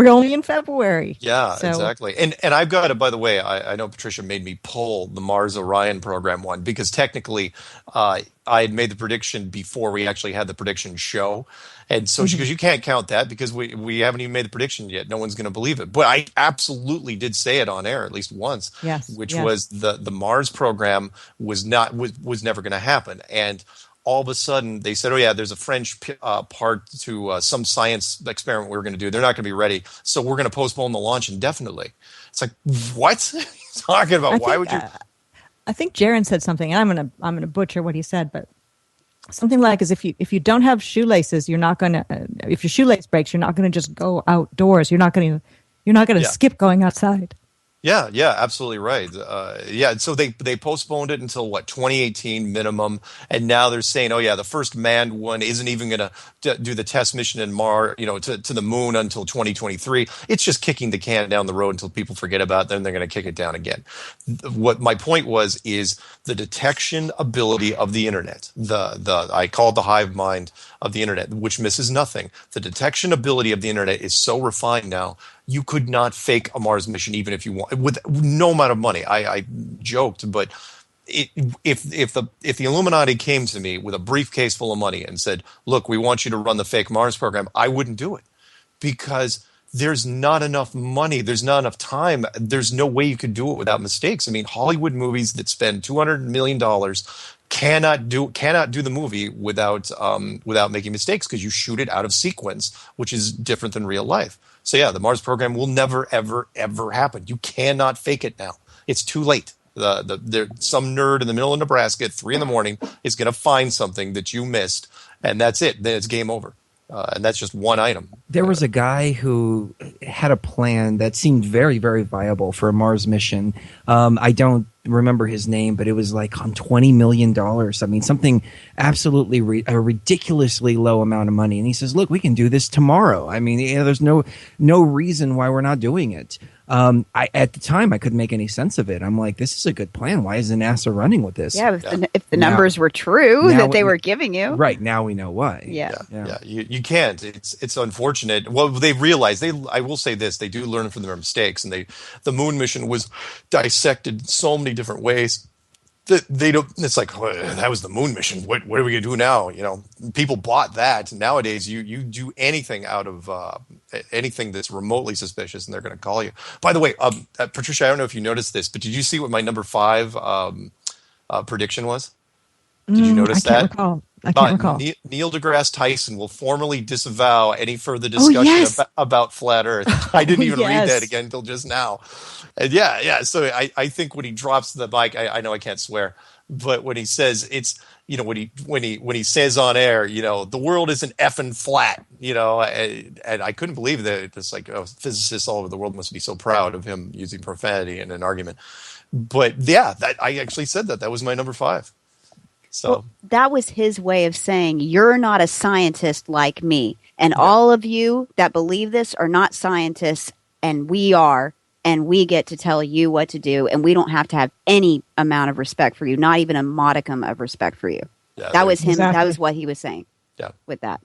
only in February. Yeah, so. Exactly. And I've got to, by the way, I know Patricia made me pull the Mars Orion program one because technically I had made the prediction before we actually had the prediction show. And so because you can't count that because we haven't even made the prediction yet. No one's going to believe it. But I absolutely did say it on air at least once, was the Mars program was never going to happen. And all of a sudden, they said, oh, yeah, there's a French part to some science experiment we were going to do. They're not going to be ready, so we're going to postpone the launch indefinitely. It's like, what are you talking about? Why would you? I think Jaron said something, and I'm gonna butcher what he said, but something like is if you don't have shoelaces, you're not going to. If your shoelace breaks, you're not going to just go outdoors. You're not going to skip going outside. Yeah, absolutely right. So they postponed it until 2018 minimum, and now they're saying, oh yeah, the first manned one isn't even going to do the test mission in Mars, to the moon until 2023. It's just kicking the can down the road until people forget about it, then they're going to kick it down again. What my point is the detection ability of the internet. I call it the hive mind of the internet, which misses nothing. The detection ability of the internet is so refined now. You could not fake a Mars mission even if you want, with no amount of money. I joked, but if the Illuminati came to me with a briefcase full of money and said, "Look, we want you to run the fake Mars program," I wouldn't do it because there's not enough money, there's not enough time, there's no way you could do it without mistakes. I mean, Hollywood movies that spend $200 million cannot do the movie without making mistakes because you shoot it out of sequence, which is different than real life. So yeah, the Mars program will never, ever, ever happen. You cannot fake it now. It's too late. Some nerd in the middle of Nebraska at 3 a.m. is going to find something that you missed, and that's it. Then it's game over. And that's just one item. There was a guy who had a plan that seemed very, very viable for a Mars mission. I don't remember his name, but it was like on $20 million. I mean, something absolutely a ridiculously low amount of money. And he says, look, we can do this tomorrow. I mean, there's no reason why we're not doing it. At the time, I couldn't make any sense of it. I'm like, this is a good plan. Why isn't NASA running with this? Yeah, if the numbers were true that they were giving you. Right, now we know why. Yeah. You can't. It's unfortunate. Well, they realized, I will say this, they do learn from their mistakes. And the moon mission was dissected so many different ways. They don't. It's like, oh, that was the moon mission. What are we gonna do now? People bought that. Nowadays, you do anything out of anything that's remotely suspicious, and they're gonna call you. By the way, Patricia, I don't know if you noticed this, but did you see what my number 5 prediction was? Did you notice that? I can't recall. Neil deGrasse Tyson will formally disavow any further discussion about flat Earth. I didn't even read that again until just now. And so I think when he drops the mic, I know I can't swear, but when he says it's, when he says on air, the world isn't effing flat, and I couldn't believe that. It's like physicists all over the world must be so proud of him using profanity in an argument. But I actually said that was my number 5. So well, that was his way of saying, you're not a scientist like me. And all of you that believe this are not scientists, and we are. And we get to tell you what to do, and we don't have to have any amount of respect for you, not even a modicum of respect for you. Yeah, that was him. Exactly. That was what he was saying. Yeah. With that.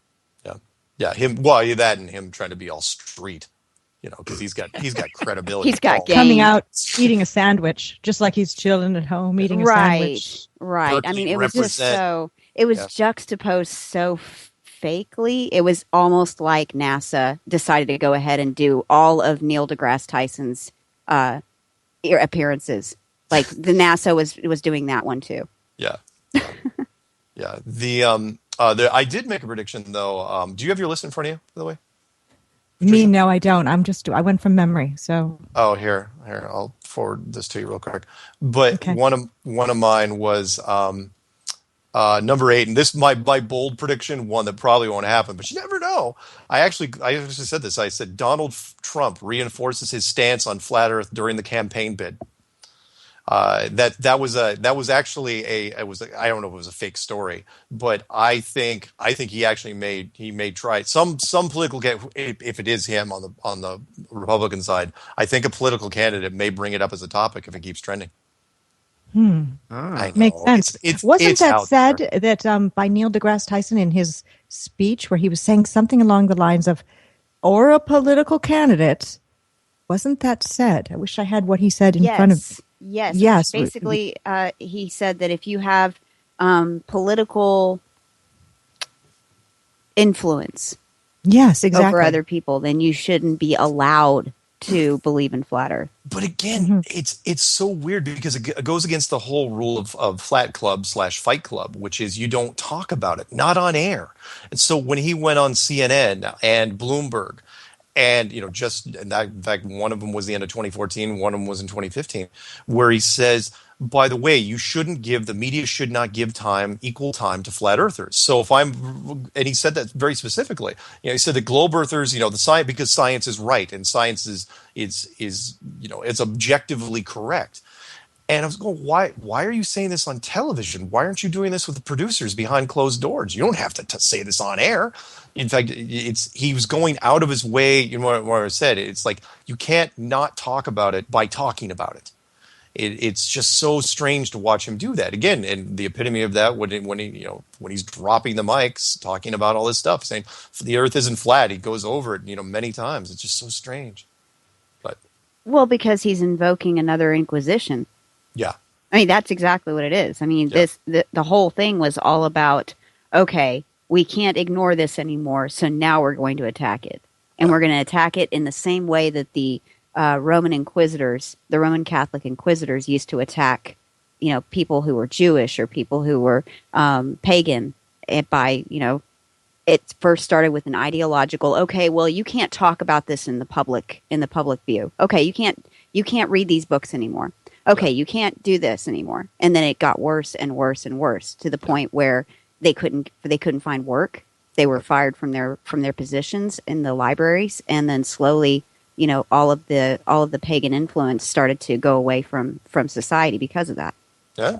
Yeah. Him. Well, that and him trying to be all street, because he's got credibility. He's got game. Coming out eating a sandwich, just like he's chilling at home eating a sandwich. Right. I mean, it was just so. It was juxtaposed so fakely. It was almost like NASA decided to go ahead and do all of Neil deGrasse Tyson's appearances Like the NASA was doing that one too. Yeah. Yeah. I did make a prediction though. Do you have your list in front of you, by the way? Me, no, I don't. I went from memory. So. Oh, here, I'll forward this to you real quick. But Okay. one of mine was number 8, and this my bold prediction, one that probably won't happen, but you never know. I actually said this. I said Donald Trump reinforces his stance on flat Earth during the campaign bid. That was actually I don't know if it was a fake story, but I think he actually may try some political if it is him on the Republican side. I think a political candidate may bring it up as a topic if it keeps trending. I know. Makes sense. Wasn't it's that out said there. that by Neil deGrasse Tyson in his speech where he was saying something along the lines of, or a political candidate? Wasn't that said? I wish I had what he said in front of me. Yes. Yes. Basically, he said that if you have political influence Yes, exactly. over other people, then you shouldn't be allowed to believe in flat Earth. But again, it's so weird because it goes against the whole rule of Flat Club / Fight Club, which is you don't talk about it, not on air. And so when he went on CNN and Bloomberg, and in fact, one of them was the end of 2014, one of them was in 2015, where he says, by the way, the media should not give equal time to flat earthers. So and he said that very specifically. He said that globe earthers, the science, because science is right and science is it's objectively correct. And I was going, why are you saying this on television? Why aren't you doing this with the producers behind closed doors? You don't have to say this on air. In fact, he was going out of his way. What I said, it's like you can't not talk about it by talking about it. It's just so strange to watch him do that again. And the epitome of that when he's dropping the mics, talking about all this stuff, saying the Earth isn't flat. He goes over it, many times. It's just so strange. But Because he's invoking another Inquisition. yeah. I mean, that's exactly what it is. I mean, the whole thing was all about, okay, we can't ignore this anymore, so now we're going to attack it. And we're going to attack it in the same way that the Roman Inquisitors, the Roman Catholic Inquisitors used to attack, people who were Jewish or people who were pagan it first started with an ideological, okay, well, you can't talk about this in the public view. Okay, you can't read these books anymore. Okay, you can't do this anymore. And then it got worse and worse and worse to the point where they couldn't find work. They were fired from their positions in the libraries, and then slowly, all of the pagan influence started to go away from society because of that. Yeah,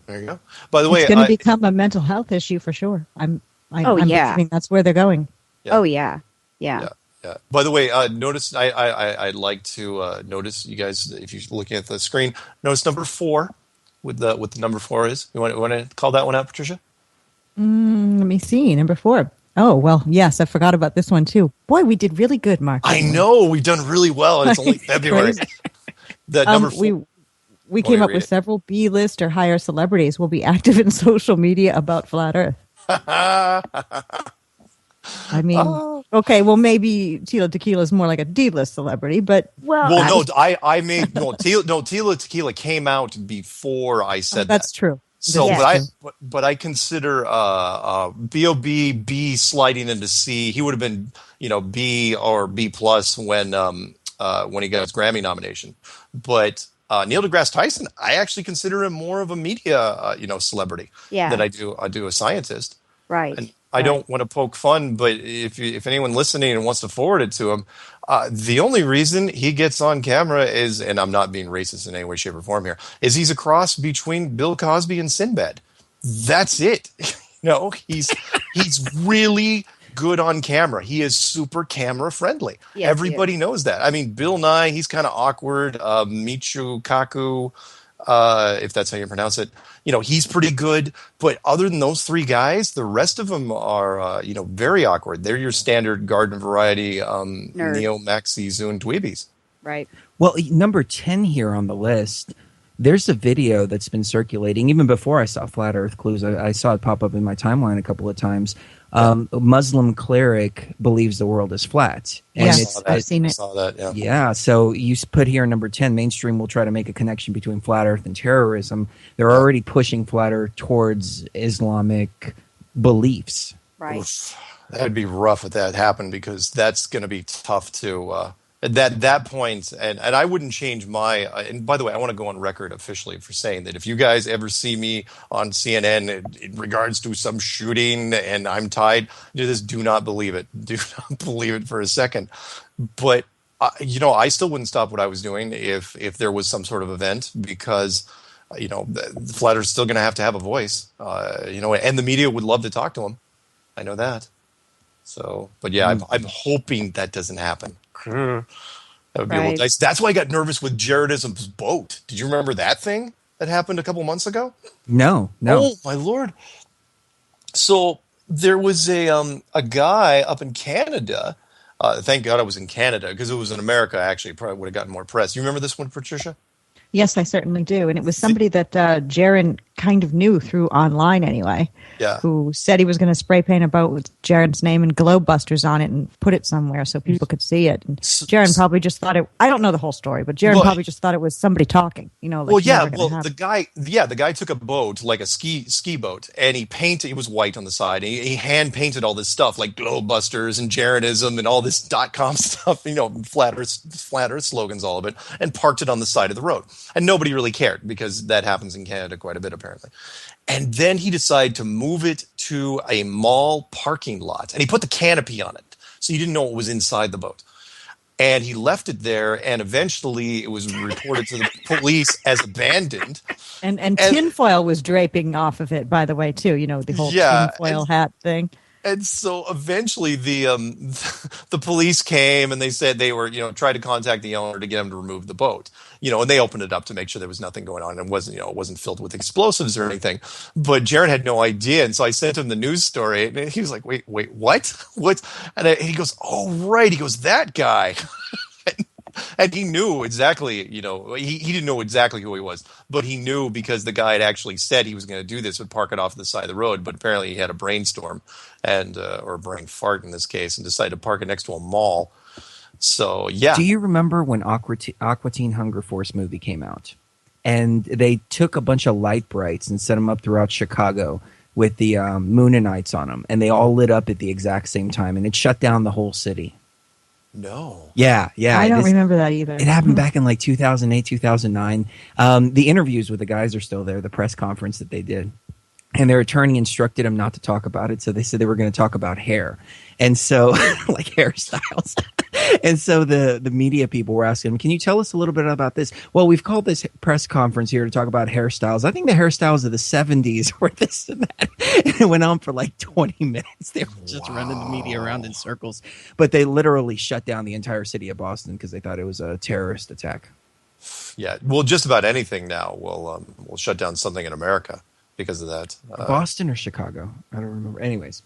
there you go. By the way, it's going to become a mental health issue for sure. I'm assuming that's where they're going. Yeah. Oh yeah. By the way, notice I'd like to notice you guys, if you're looking at the screen, notice number 4 with the number 4 is. You want to call that one out, Patricia? Let me see. Number 4. Oh, well, yes, I forgot about this one too. Boy, we did really good, Mark. I know we've done really well, and it's only February. The number 4. We came up with several B-list or higher celebrities will be active in social media about flat Earth. I mean, okay, well, maybe Tila Tequila is more like a D-list celebrity, but Tila Tequila came out before I said that's that. True. So, but I consider B.O.B. B sliding into C. He would have been, B or B plus when he got his Grammy nomination. But Neil deGrasse Tyson, I actually consider him more of a media, celebrity than I do a scientist. Right. And I don't want to poke fun, but if anyone listening and wants to forward it to him, the only reason he gets on camera is, and I'm not being racist in any way, shape, or form here, is he's a cross between Bill Cosby and Sinbad. That's it. He's really good on camera. He is super camera friendly. Yes, everybody knows that. I mean, Bill Nye, he's kind of awkward. Michio Kaku, if that's how you pronounce it, he's pretty good. But other than those 3 guys, the rest of them are, very awkward. They're your standard garden variety Neo, Maxi, Zune, Dweebies. Right. Well, number 10 here on the list There's a video that's been circulating even before I saw Flat Earth Clues. I saw it pop up in my timeline a couple of times. A Muslim cleric believes the world is flat. And yes, I've seen it. I saw that, yeah. Yeah, so you put here number 10, mainstream will try to make a connection between flat earth and terrorism. They're already pushing flat earth towards Islamic beliefs. Right. Oof. That'd be rough if that happened, because that's going to be tough to at that point. And I wouldn't change my. And by the way, I want to go on record officially for saying that if you guys ever see me on CNN in regards to some shooting and I'm tied, do not believe it. Do not believe it for a second. But I still wouldn't stop what I was doing if there was some sort of event, because the flat earth's still going to have a voice. And the media would love to talk to them. I know that. So, but yeah, I'm hoping that doesn't happen. That would be a little nice. That's why I got nervous with Jaredism's boat. Did you remember that thing that happened a couple months ago? No. Oh my Lord! So there was a guy up in Canada. Thank God I was in Canada, because it was in America. Actually, probably would have gotten more press. You remember this one, Patricia? Yes, I certainly do. And it was somebody that Jaron kind of knew through online anyway. Yeah. Who said he was going to spray paint a boat with Jaron's name and Globebusters on it and put it somewhere so people could see it. And Jaron probably just thought it. I don't know the whole story, but Jaron probably just thought it was somebody talking. The guy took a boat, like a ski boat, and he painted. It was white on the side. And he hand painted all this stuff like Globebusters and Jaronism and all this .com stuff. Flat Earth slogans, all of it, and parked it on the side of the road. And nobody really cared, because that happens in Canada quite a bit, apparently. And then he decided to move it to a mall parking lot. And he put the canopy on it, so you didn't know what was inside the boat. And he left it there, and eventually it was reported to the police as abandoned. And tinfoil was draping off of it, by the way, too. The whole tinfoil hat thing. And so eventually the police came, and they said they were, tried to contact the owner to get him to remove the boat. And they opened it up to make sure there was nothing going on, and it wasn't filled with explosives or anything. But Jared had no idea, and so I sent him the news story, and he was like, "Wait, what? What?" And he goes, "Oh, right." He goes, "That guy." And he knew exactly, he didn't know exactly who he was, but he knew, because the guy had actually said he was going to do this, would park it off the side of the road. But apparently he had a brainstorm or a brain fart in this case, and decided to park it next to a mall. So, yeah. Do you remember when Aqua Teen Hunger Force movie came out? And they took a bunch of light brights and set them up throughout Chicago with the Moonanites on them. And they all lit up at the exact same time. And it shut down the whole city. No. Yeah. I don't remember that either. It happened back in like 2008, 2009. The interviews with the guys are still there, the press conference that they did. And their attorney instructed them not to talk about it. So they said they were going to talk about hair. And so, like hairstyles. And so the media people were asking him, "Can you tell us a little bit about this?" "Well, we've called this press conference here to talk about hairstyles. I think the hairstyles of the 70s were this and that." And it went on for like 20 minutes. They were just running the media around in circles. But they literally shut down the entire city of Boston because they thought it was a terrorist attack. Yeah, well, just about anything now will shut down something in America because of that. Boston or Chicago? I don't remember. Anyways.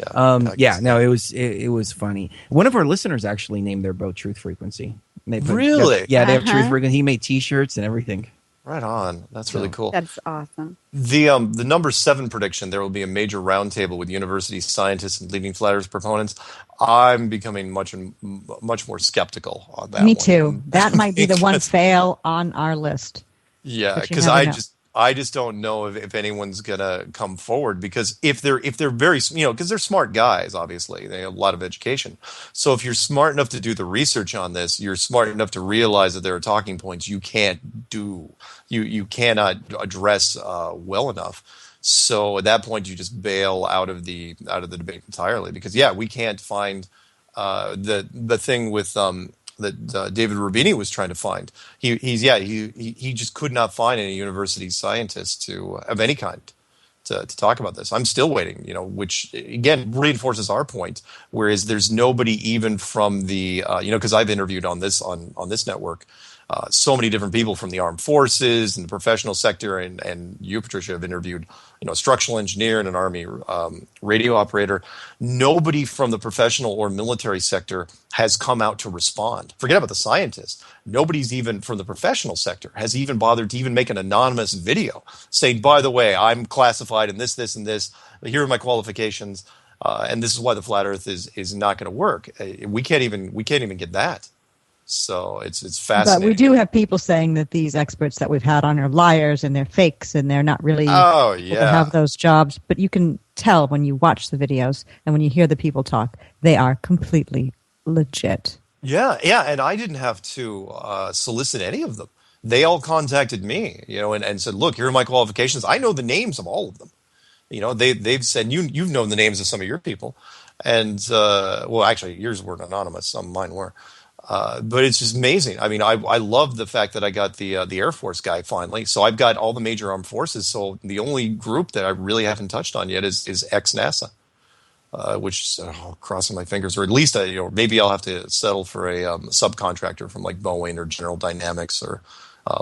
It was funny. One of our listeners actually named their boat Truth Frequency. Really? Yeah, they have Truth Frequency. He made T-shirts and everything. Right on. That's really cool. That's awesome. The number 7 prediction, there will be a major roundtable with university scientists and leading flat earth proponents. I'm becoming much more skeptical on that. Me too. That might be the one fail on our list. Yeah, because I just don't know if anyone's gonna come forward, because if they're very, because they're smart guys, obviously they have a lot of education. So if you're smart enough to do the research on this, you're smart enough to realize that there are talking points you can't do, you cannot address well enough. So at that point, you just bail out of the debate entirely, because we can't find the thing with that David Rubini was trying to find. He just could not find any university scientists of any kind to talk about this. I'm still waiting, which again reinforces our point. Whereas there's nobody even from the because I've interviewed on this network so many different people from the armed forces and the professional sector, and you, Patricia, have interviewed, a structural engineer and an Army radio operator. Nobody from the professional or military sector has come out to respond. Forget about the scientists. Nobody's even from the professional sector has even bothered to even make an anonymous video saying, by the way, I'm classified in this, this, and this. Here are my qualifications, and this is why the flat Earth is not going to work. We can't even get that. So it's fascinating. But we do have people saying that these experts that we've had on are liars and they're fakes and they're not really have those jobs. But you can tell when you watch the videos and when you hear the people talk, they are completely legit. Yeah, and I didn't have to solicit any of them. They all contacted me, and said, look, here are my qualifications. I know the names of all of them. They've said, you've known the names of some of your people. And, well, actually, yours weren't anonymous. Some of mine were. But it's just amazing. I mean, I love the fact that I got the Air Force guy finally. So I've got all the major armed forces. So the only group that I really haven't touched on yet is ex-NASA, which crossing my fingers, or at least maybe I'll have to settle for a subcontractor from like Boeing or General Dynamics or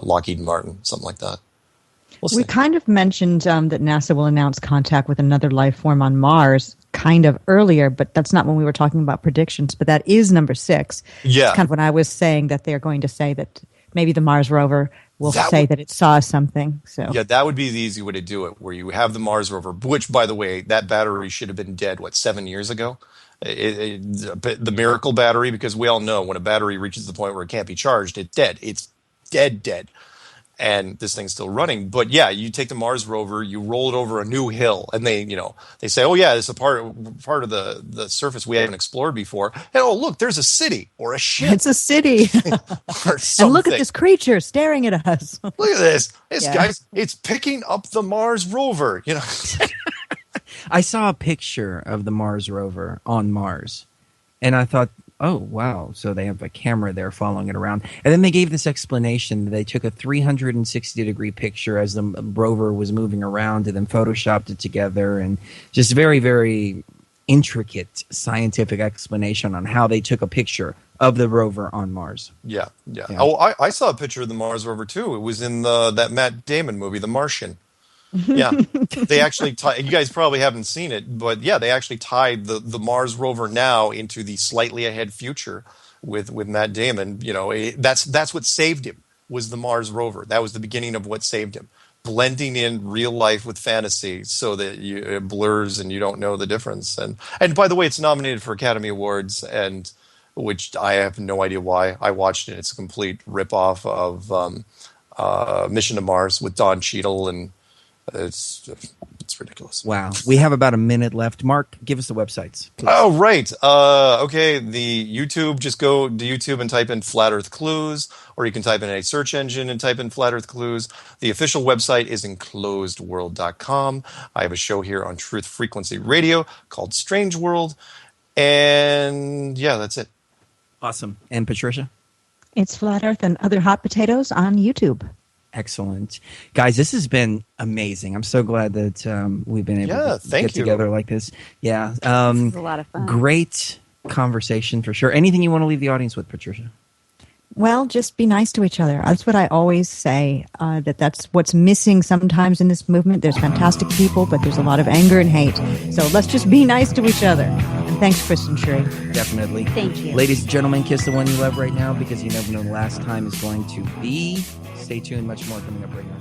Lockheed Martin, something like that. We kind of mentioned that NASA will announce contact with another life form on Mars kind of earlier, but that's not when we were talking about predictions, but that is number 6. Yeah. It's kind of when I was saying that they're going to say that maybe the Mars rover will say that it saw something. So yeah, that would be the easy way to do it, where you have the Mars rover, which, by the way, that battery should have been dead, 7 years ago? The miracle battery, because we all know when a battery reaches the point where it can't be charged, it's dead. It's dead. And this thing's still running. But yeah, you take the Mars rover, you roll it over a new hill, and they say, oh yeah, it's a part of the surface we haven't explored before. And oh look, there's a city or a ship. It's a city. Or something. And look at this creature staring at us. Look at this. Guys, it's picking up the Mars rover. I saw a picture of the Mars rover on Mars, and I thought, oh, wow. So they have a camera there following it around. And then they gave this explanation that they took a 360-degree picture as the rover was moving around and then photoshopped it together, and just very, very intricate scientific explanation on how they took a picture of the rover on Mars. Yeah. Oh, I saw a picture of the Mars rover, too. It was in that Matt Damon movie, The Martian. Yeah, they actually you guys probably haven't seen it, but yeah, they actually tied the Mars rover now into the slightly ahead future with Matt Damon. That's what saved him, was the Mars rover. That was the beginning of what saved him, blending in real life with fantasy so that it blurs and you don't know the difference. And by the way, it's nominated for Academy Awards, and which I have no idea why. I watched it. It's a complete ripoff of Mission to Mars with Don Cheadle, and it's ridiculous. Wow. We have about a minute left. Mark, give us the websites, please. Oh, right. Okay, the YouTube, just go to YouTube and type in Flat Earth Clues, or you can type in a search engine and type in Flat Earth Clues. The official website is enclosedworld.com. I have a show here on Truth Frequency Radio called Strange World, and yeah, that's it. Awesome. And Patricia? It's Flat Earth and Other Hot Potatoes on YouTube. Excellent. Guys, this has been amazing. I'm so glad that we've been able to get together like this. Yeah. It's a lot of fun. Great conversation for sure. Anything you want to leave the audience with, Patricia? Well, just be nice to each other. That's what I always say, that's what's missing sometimes in this movement. There's fantastic people, but there's a lot of anger and hate. So let's just be nice to each other. And thanks, Chris and Sheree. Definitely. Thank you. Ladies and gentlemen, kiss the one you love right now, because you never know the last time is going to be. Stay tuned. Much more coming up right now.